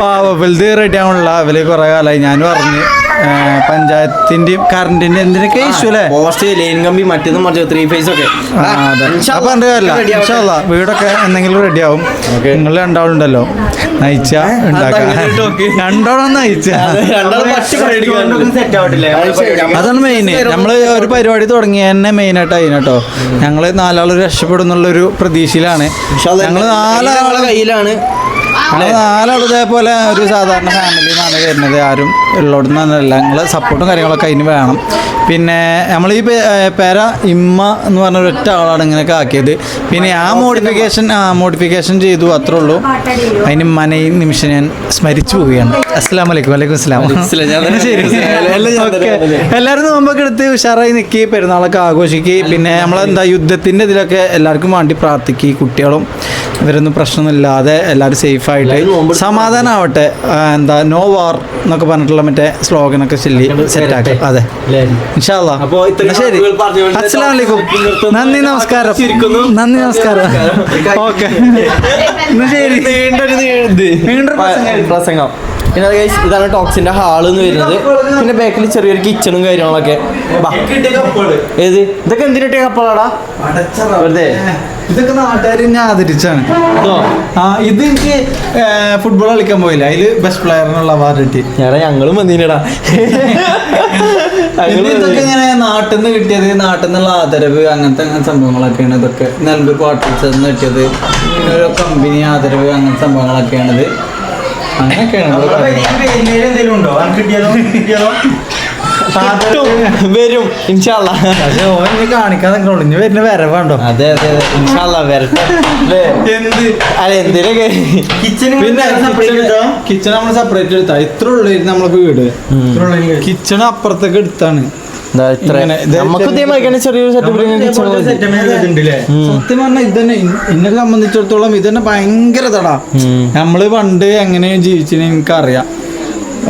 പാവലത് റെഡിയാവുള്ള അവര് കുറെ കാലമായി. ഞാൻ പറഞ്ഞു പഞ്ചായത്തിന്റെയും കറണ്ടിന്റെ എന്തിനൊക്കെ ഇഷ്യൂ അല്ലേ, ലൈൻ കമ്പി മറ്റേതും 3 ഫേസ് ഒക്കെ. അപ്പൊ പറഞ്ഞ കാര്യമില്ല. ഇൻഷാല്ലാ വീടൊക്കെ എന്തെങ്കിലും റെഡിയാവും. നിങ്ങൾ രണ്ടാളുണ്ടല്ലോ നയിച്ച ഉണ്ടാക്കാം. രണ്ടാളും നയിച്ച അതാണ് മെയിൻ. നമ്മള് ഒരു പരിപാടി തുടങ്ങിയ തന്നെ മെയിനായിട്ട് അതിനട്ടോ. ഞങ്ങള് 4 ആള് രക്ഷപ്പെടും എന്നുള്ളൊരു പ്രതീക്ഷയിലാണ്. ഞങ്ങള് 4 ആളെ കയ്യിലാണ്. 4 ആൾ ഇതേപോലെ ഒരു സാധാരണ ഫാമിലിയിൽ നിന്നാണ് വരുന്നത്. ആരും ഉള്ളോടത്ത് നിന്നല്ല. ഞങ്ങൾ സപ്പോർട്ടും കാര്യങ്ങളൊക്കെ അതിന് വേണം. പിന്നെ നമ്മൾ ഈ പേര ഇമ്മ എന്ന് പറഞ്ഞ ഒരൊറ്റ ആളാണ് ഇങ്ങനെയൊക്കെ ആക്കിയത്. പിന്നെ ആ മോഡിഫിക്കേഷൻ ചെയ്തു, അത്രേ ഉള്ളൂ. അതിന് മനയും നിമിഷം ഞാൻ സ്മരിച്ചു പോവുകയാണ്. അസ്സലാമു അലൈക്കും. വലൈക്കും അസ്സലാം. ശരി. എല്ലാവരും നോമ്പൊക്കെ എടുത്ത് ഉഷാറായി നിൽക്കി പെരുന്നാളൊക്കെ ആഘോഷിക്കുക. പിന്നെ നമ്മളെന്താ യുദ്ധത്തിൻ്റെ ഇതിലൊക്കെ എല്ലാവർക്കും വേണ്ടി പ്രാർത്ഥിക്കുക. കുട്ടികളും ഇവരൊന്നും പ്രശ്നമൊന്നുമില്ലാതെ എല്ലാവരും സേഫായിട്ട് സമാധാനമാവട്ടെ. എന്താ നോ വാർ എന്നൊക്കെ പറഞ്ഞിട്ടുള്ള മറ്റേ സ്ലോഗനൊക്കെ സെറ്റാക്കി. അതെ ഇൻഷാ അല്ലാഹ്. ശരി. അസ്സലാമു അലൈക്കും. നന്ദി നമസ്കാരം. ഓക്കെ ശരി. വീണ്ടും പ്രസംഗം. പിന്നെ ഇതാണ് ടോക്സിന്റെ ഹാള് എന്ന് വരുന്നത്. പിന്നെ ബാക്കിൽ ചെറിയൊരു കിച്ചണും കാര്യങ്ങളൊക്കെ. ഏത് ഇതൊക്കെ എന്തിനിട്ടേ കപ്പളാടാ വെറുതെ? ഇതൊക്കെ നാട്ടുകാർ ഞാൻ ആദരിച്ചാണ്. ഇത് എനിക്ക് ഫുട്ബോൾ കളിക്കാൻ പോയില്ല, അതില് ബെസ്റ്റ് പ്ലെയറിനുള്ള അവാർഡ് കിട്ടി. ഞങ്ങളും വന്നീനടാ. ഇതൊക്കെ ഇങ്ങനെ നാട്ടിൽ നിന്ന് കിട്ടിയത്, നാട്ടിൽ നിന്നുള്ള ആദരവ് അങ്ങനത്തെ സംഭവങ്ങളൊക്കെയാണ്. ഇതൊക്കെ നിലമ്പൂർ ക്വാർട്ടേഴ്സിൽ നിന്ന് കിട്ടിയത്. ഓരോ കമ്പനി ആദരവ് അങ്ങനത്തെ സംഭവങ്ങളൊക്കെയാണിത്. അങ്ങനെയൊക്കെയാണ്. വരും ഇൻഷാല്ലാ. പക്ഷെ ഓനെ കാണിക്കാൻ നിൽക്കണുള്ളൂ. ഇനി വരുന്ന വരവാണ്ടോ? അതെ അതെ ഇൻഷാല്ലാ വരട്ടെ. എന്ത് അല്ല എന്തിനൊക്കെ പിന്നെ കിച്ചൺ നമ്മൾ സെപ്പറേറ്റ് എടുത്താ. ഇത്ര ഉള്ളു നമ്മളെ വീട്. കിച്ചൺ അപ്പുറത്തേക്ക് എടുത്താണ്. ചെറിയൊരു സത്യം പറഞ്ഞാൽ ഇതന്നെ എന്നെ സംബന്ധിച്ചിടത്തോളം ഇതന്നെ ഭയങ്കര തടാ. നമ്മള് പണ്ട് എങ്ങനെ ജീവിച്ചെന്ന് എനിക്കറിയാം.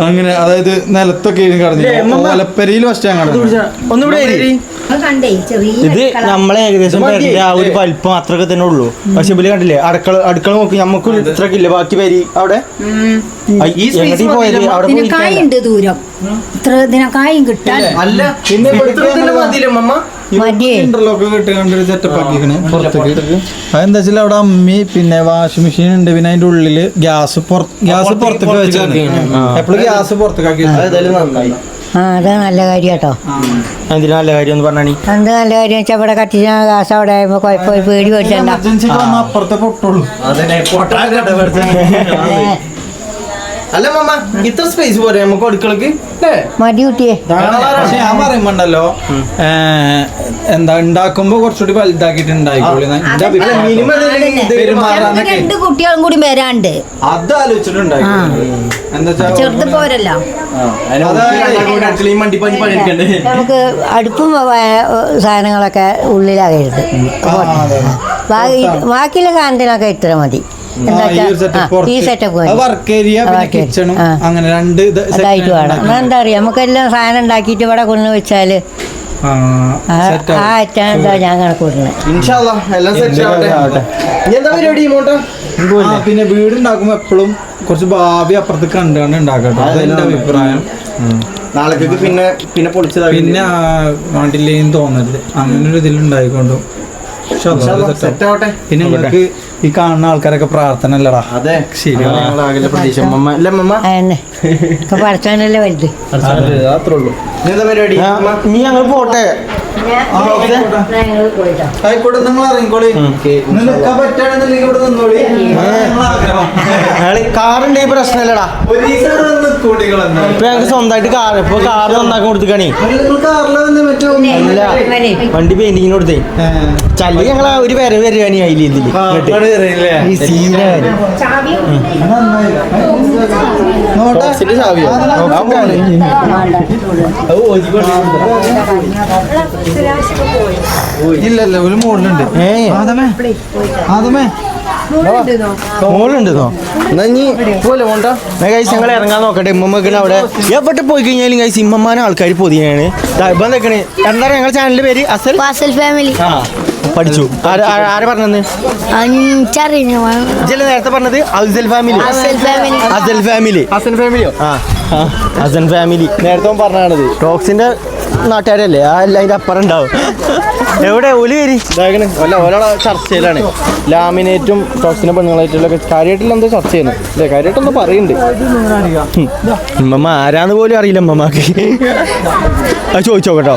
അങ്ങനെ അതായത് നിലത്തൊക്കെ കടന്നു മലപ്പരയിൽ ഫസ്റ്റ് ഇത് നമ്മളെ ഏകദേശം ആ ഒരു വലിപ്പം അത്രയൊക്കെ തന്നെ ഉള്ളൂ. പക്ഷെ ഇതില് കണ്ടില്ലേ അടുക്കള നോക്കി നമുക്ക് ഇത്രയൊക്കെ ഇല്ല. ബാക്കി വരി അവിടെ പോയത് അവിടെ ദൂരം ഇത്ര ഇതിനൊക്കായും കിട്ടാൻ അല്ല. പിന്നെ ഇന്റർലോക്ക് കിട്ടുകണ്ടൊരു സെറ്റപ്പ് ആക്കിക്കണേ പുറത്തേക്ക്. അതെന്താ വെച്ചാൽ അവിടെ അമ്മി പിന്നെ വാഷിംഗ് മെഷീൻ ഉണ്ട്. പിന്നെ അതിന്റെ ഉള്ളില് ഗ്യാസ് പുറത്തേക്ക് വെച്ചാൽ എപ്പോഴും ഗ്യാസ് പുറത്തേക്ക് നന്നായി. അത് നല്ല കാര്യം കേട്ടോ. എന്തിനാ നല്ല കാര്യം എന്ന് പറഞ്ഞാണി? എന്ത് നല്ല കാര്യം വെച്ചാൽ ഇവിടെ കത്തിച്ച ഗ്യാസ് അവിടെ ആയപ്പോ കുഴപ്പമില്ല, പേടി മേടിച്ചണ്ട. അപ്പുറത്തെ പൊട്ടുള്ളൂ. അല്ല മമ്മ ഇത്ര സ്പേസ് പോരെ നമുക്ക് അടുക്കളക്ക്? മതി കുട്ടിയെ. പക്ഷെ ഞാൻ പറയുമ്പോണ്ടല്ലോ എന്താ ഉണ്ടാക്കുമ്പോ കുറച്ചുകൂടി വലുതാക്കിട്ട് ഉണ്ടായിക്കോളൂ. രണ്ട് കുട്ടികളും കൂടി വരാണ്ട് അത് ആലോചിച്ചിട്ടുണ്ടായി. എന്താ ചെറുത് പോരല്ലോ. നമുക്ക് അടുപ്പും സാധനങ്ങളൊക്കെ ഉള്ളിലാകരുത്. ബാക്കിയുള്ള സാധനത്തിനൊക്കെ ഇത്ര മതി. ഈ സെറ്റപ്പ് വർക്ക് ഏരിയ കിച്ചണും അങ്ങനെ രണ്ട് ഇതായിട്ട് വേണം. എന്താ അറിയാ നമുക്കെല്ലാം സാധനം ഉണ്ടാക്കിയിട്ട് ഇവിടെ കൊണ്ടു വെച്ചാല് ഞാൻ കണക്ക് കൂട്ടുന്നത്. പിന്നെ വീടുണ്ടാക്കുമ്പോ എപ്പോഴും കുറച്ച് ഭാവി അപ്പുറത്ത് കണ്ടാണ് ഉണ്ടാക്കട്ടോ. അതെന്റെ അഭിപ്രായം. നാളേക്ക് പിന്നെ പൊളിച്ചതാ. പിന്നെ വണ്ടിയിലേന്ന് തോന്നരുത്. അങ്ങനെ ഒരു ഇതിലുണ്ടായിക്കൊണ്ടു. പിന്നെ നിങ്ങൾക്ക് ഈ കാണുന്ന ആൾക്കാരൊക്കെ പ്രാർത്ഥന അല്ലടാ. അതെ ശരിയാണ് പ്രതീക്ഷ മമ്മ അല്ലേ മമ്മ അതന്നെ ഇപ്പൊ പഠിച്ചാനല്ലേ വലുത്. അത്രേ ഉള്ളൂ. എന്താ പരിപാടി നീ ഞങ്ങൾ പോട്ടെ. ആയിക്കോട്ടെ നിങ്ങൾ ഇറങ്ങിക്കോളി. നിൽക്കാൻ പറ്റുകയാണെന്നുണ്ടെങ്കിൽ ഇവിടെ നിന്നോളി. കാറുണ്ട് പ്രശ്നമല്ലടാ. ഇപ്പൊ ഞങ്ങൾക്ക് സ്വന്തമായിട്ട് കാർ ഇപ്പൊ കാർ നന്നാക്കാൻ കൊടുത്തിക്കാണേ. അല്ല വണ്ടി പെയിന്റിങ്ങിന് കൊടുത്തേ ചല്ലി ഞങ്ങളെ ഒരു വരവ് വരികയാണ് അതിൽ ഇതില് ഇല്ലല്ല ഒരു മോളിലുണ്ട്. മോളുണ്ടെന്നോ എന്നാ നീ പോലെ പോണ്ട. കൈസ് ഞങ്ങൾ ഇറങ്ങാൻ നോക്കട്ടെ. ഇമ്മമ്മക്ക് അവിടെ എവിടെ പോയി കഴിഞ്ഞാലും കൈസ് ഇമ്മമാനെ ആൾക്കാർ പൊതിയാണ് ഇപ്പം നിൽക്കണേ. എന്താ ഞങ്ങളുടെ ചാനലിന്റെ പേര് അസൽ ഫാമിലി. ആ പഠിച്ചു. ആരെ പറഞ്ഞത്? ഇജ്ജല്ലേ നേരത്തെ പറഞ്ഞത് അസൽ ഫാമിലി. അസൽ ഫാമിലി. ഹസൻ ഫാമിലിയോ? ആ ഹസൻ ഫാമിലി നേരത്തെ പറഞ്ഞാണത്. ടോക്സിന്റെ നാട്ടുകാരല്ലേ ആ എല്ലാം അതിന്റെ അപ്പുറം ഉണ്ടാവും. എവിടെ ഒലി വരി ഇതാകണേ അല്ല ഒരാളെ ചർച്ചയിലാണ്. ലാമിനേറ്റും ടോക്സിന്റെ പെണ്ണുങ്ങളായിട്ടുള്ള കാര്യമായിട്ടുള്ള എന്തോ ചർച്ച ചെയ്യുന്നു അല്ലേ? കാര്യമായിട്ട് എന്തോ പറയുന്നുണ്ട്. ഉമ്മമ്മ ആരാന്ന് പോലും അറിയില്ല ഉമ്മമ്മക്ക്. അത് ചോദിച്ചോക്കട്ടോ.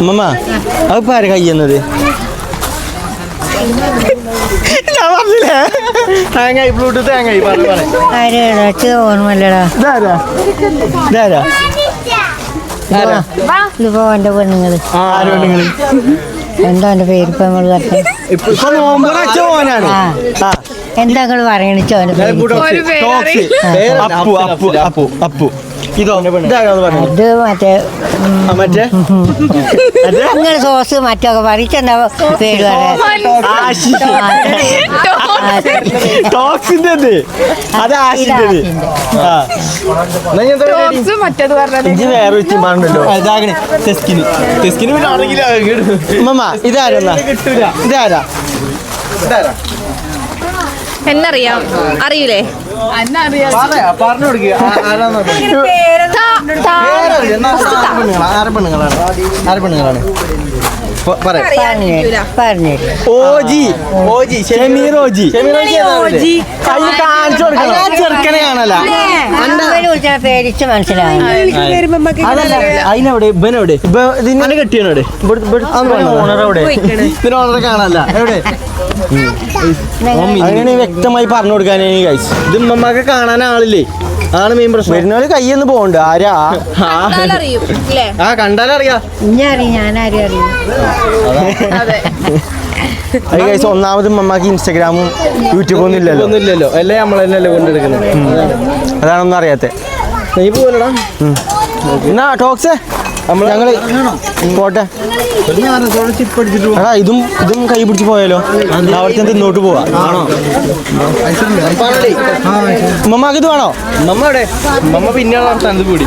ഉമ്മമ്മ അതിപ്പോ ആരാ കയ്യുന്നത്? ഞാൻ പറഞ്ഞില്ലേ തേങ്ങായി ബ്ലൂടൂത്ത് തേങ്ങായി ഓർമ്മല്ലടാ. ഇതാരാ ഇതിപ്പോ എന്റെ പെണ്ണുങ്ങള്. ആര് പെണ്ണുങ്ങള്? എന്താ എന്റെ പേര് ഇപ്പൊ നമ്മള് പറഞ്ഞത്? ഇപ്പൊ നോമ്പ് വെച്ച മോനാണ്. എന്താ നിങ്ങള് പറയണിച്ചോ എന്റെ പേര്? അപ്പു അപ്പു അപ്പു അപ്പു. ഇതോ ഇതാരാന്ന് പറഞ്ഞു? ഇത് മറ്റേ മറ്റേ നിങ്ങള് സോസ് മറ്റൊക്കെ പറിച്ചെന്താ പേര് ടോക്സിന്റെ അത് ആശിന്റെ. ഇഞ്ചി വേറെ വെച്ചുണ്ടല്ലോ ഇതാകണേ ടെസ്കിന് ടെസ്കിന് പിന്നെ ആണെങ്കിലും മമ്മ ഇതാരാ ഇതാരാ ഇതാരാ എന്നറിയാം അറിയില്ലേ? പറഞ്ഞു കൊടുക്കുക. ആരെ പെണ്ണുങ്ങളാണ് ഓജി ഓജി ഷമീർ ഓജി കാണിച്ചു കൊടുക്കണം. ചെറുക്കനെ കാണല പേരിച്ച് മനസ്സിലായി. അതല്ല അതിനെവിടെ ഇവനെവിടെ ഇതിനെ കെട്ടിയനോടെ ഓണറെവിടെ ഇതിന് ഓണറെ കാണല്ല എവിടെ? അങ്ങനെ വ്യക്തമായി പറഞ്ഞു കൊടുക്കാനേ ഗൈസ്. ഇത് ഉമ്മമ്മക്ക് കാണാൻ ആളില്ലേ ആണ് മെയിൻ പ്രശ്നം. വരുന്നവര് കയ്യൊന്ന് പോകണ്ട ആരാ ആ കണ്ടാലറിയാ. ഞാനാരും അറിയും. അത് ഗൈസ് ഒന്നാമത് ഉമ്മമ്മക്ക് ഇൻസ്റ്റാഗ്രാമും യൂട്യൂബും ഒന്നും ഇല്ലല്ലോ. എല്ലാം നമ്മളല്ലേ കൊണ്ടെടുക്കുന്നത്. അതാണൊന്നും അറിയാത്ത. നീ പോലടാ എന്നാ ടോക്സേ ഞങ്ങള് പോട്ടെ. എടാ ഇതും കൈ പിടിച്ച് പോയാലോ? അവിടെ ചെന്ന് തിന്നോട്ട് പോവാ. ആണോ ഉമ്മക്ക് ഇത് വേണോ? മമ്മ എവിടെ? മമ്മ പിന്നെയാണ് തനത് കൂടി.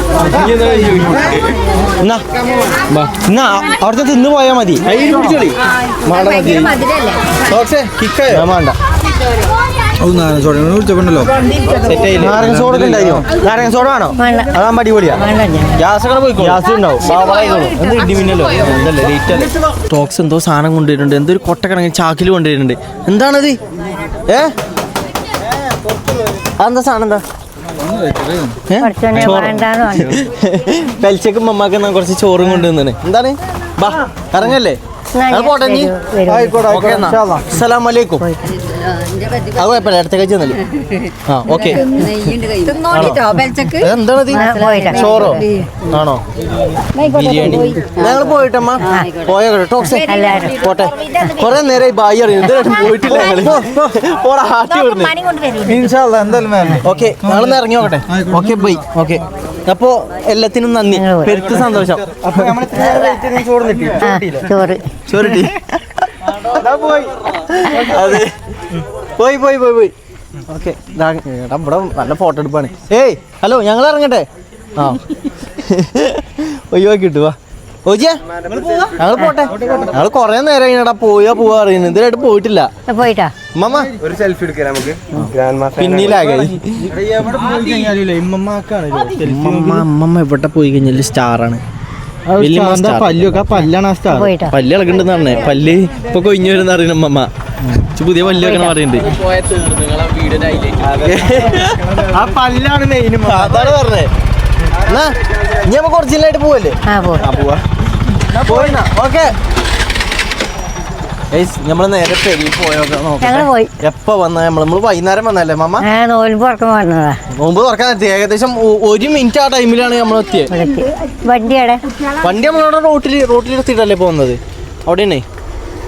എന്നാ അവിടുത്തെ തിന്ന് പോയാ മതി. വേണ്ട നാരങ്ങ സോഡ ഒക്കെ ഉണ്ടായിരുന്നോ? നാരങ്ങ സോഡ വേണോ? അതാകുമ്പോ അടിപൊളിയാ. ഗ്യാസ് ഒക്കെ പോയിക്കോ. ഗ്യാസ് ഉണ്ടാവും. ടോക്സ് എന്തോ സാധനം കൊണ്ടുവരുന്നുണ്ട്. എന്തൊരു കൊട്ടക്കണക്കിന് ചാക്കിൽ കൊണ്ടുവരുന്നുണ്ട്. എന്താണത്? അതെന്താ സാധനം? എന്താ പെൽച്ചക്കും മമ്മാക്ക് കുറച്ച് ചോറും കൊണ്ടുവന്നാണ്. എന്താണ് ബാ ഇറങ്ങല്ലേ? പോട്ടെ നീ. അസ്സലാമലൈക്കും. അത് കുഴപ്പമില്ല അടുത്ത കഴിച്ച് തന്നല്ലേ. ആ ഓക്കെ. എന്താണത്? ചോറോ ആണോ? ബിരിയാണി. ഞങ്ങൾ പോയിട്ടമ്മ പോയ ടോക്സ് പോട്ടെ. കൊറേ നേരം ബായി അറിയുന്നത് പോയിട്ടില്ല. ഓക്കെ ഞങ്ങളൊന്ന് ഇറങ്ങി നോക്കട്ടെ. Okay bye. ഓക്കെ അപ്പോ എല്ലാത്തിനും നന്ദി. പെരുത്ത് സന്തോഷം. അപ്പൊ ചോറ് ചോറിട്ടി പോയി. അതെ പോയി പോയി പോയി പോയി. ഓക്കെ ഇവിടെ നല്ല ഫോട്ടോ എടുപ്പാണ്. ഏയ് ഹലോ ഞങ്ങൾ ഇറങ്ങട്ടെ. ആ ഒയ്യോ കിട്ടുവാ ഓജിയാ ഞങ്ങൾ പോട്ടെ. ഞങ്ങൾ കൊറേ നേരം കഴിഞ്ഞാ പോവാ അറിയുന്നത്. ഇതിലായിട്ട് പോയിട്ടില്ല. പോയിട്ടാ മമ്മ ഒരു സെൽഫി എടുക്കാം നമുക്ക്. പിന്നിലാകെ അമ്മമ്മ എവിടെ പോയി കഴിഞ്ഞാൽ സ്റ്റാറാണ്. പല്ലൊക്കെ പല്ലാണ് ആ സ്റ്റാർ. പല്ല് ഇളകണ്ടെന്ന് പറഞ്ഞേ. പല്ല് ഇപ്പൊ കൊഞ്ഞു വരുന്ന അറിയണം അമ്മമ്മ. പുതിയ പല്ല് വെക്കണം പറയുന്നുണ്ട്. ആ പല്ലാണ് മെയിൻ. അതാണ് പറഞ്ഞേ. എന്നാ ഇനി നമുക്ക് ഒറിജിനലായിട്ട് പോവല്ലേ? പോവാ. ഓക്കെ നമ്മള് നേരെ പെരിയിൽ ഞങ്ങള് പോയി. എപ്പോ വന്ന നമ്മള് വൈകുന്നേരം വന്നല്ലേ മമ്മ? നോൽമ്പ് തുറക്കാൻ വന്നതാ. നോമ്പ് തുറക്കാൻ എത്തി. ഏകദേശം 1 മിനിറ്റ് ആ ടൈമിലാണ് നമ്മൾ എത്തിയത്. വണ്ടി നമ്മളവിടെ റോട്ടിൽ എത്തിയിട്ടല്ലേ പോകുന്നത്. അവിടെയാണേ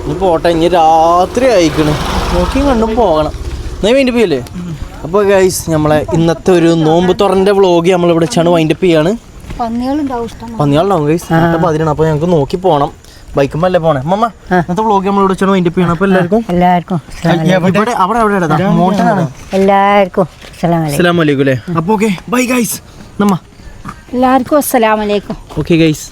ഇനി പോട്ടെ. ഇനി രാത്രി അയക്കണ്. നോക്കിയും കണ്ടും പോകണം. എന്നാ വേണ്ടി പോയില്ലേ? അപ്പോൾ ഗൈസ് നമ്മളെ ഇന്നത്തെ ഒരു നോമ്പ് തുറന്റെ വ്ളോഗ് നമ്മളിവിടെ വെച്ചാണ് വൈൻഡപ്പ് ചെയ്യാണ്. പന്നികളുണ്ടാവും ഗൈസ്. 10 അപ്പോൾ ഞങ്ങൾക്ക് നോക്കി പോകണം. ബൈക്കുമ്പോൾ അല്ലേ പോണേ മമ്മ. ഇന്നത്തെ വ്ളോഗ് നമ്മളിവിടെ വെച്ചാണ് വൈൻഡപ്പ് ചെയ്യണം. അപ്പോൾ എല്ലാവർക്കും എല്ലാവർക്കും അസ്സലാമു അലൈക്കും അല്ലേ? അപ്പോൾ ഓക്കെ ബൈ ഗൈസ്. നമ്മ എല്ലാവർക്കും അസ്സലാമലൈക്കും. Okay guys.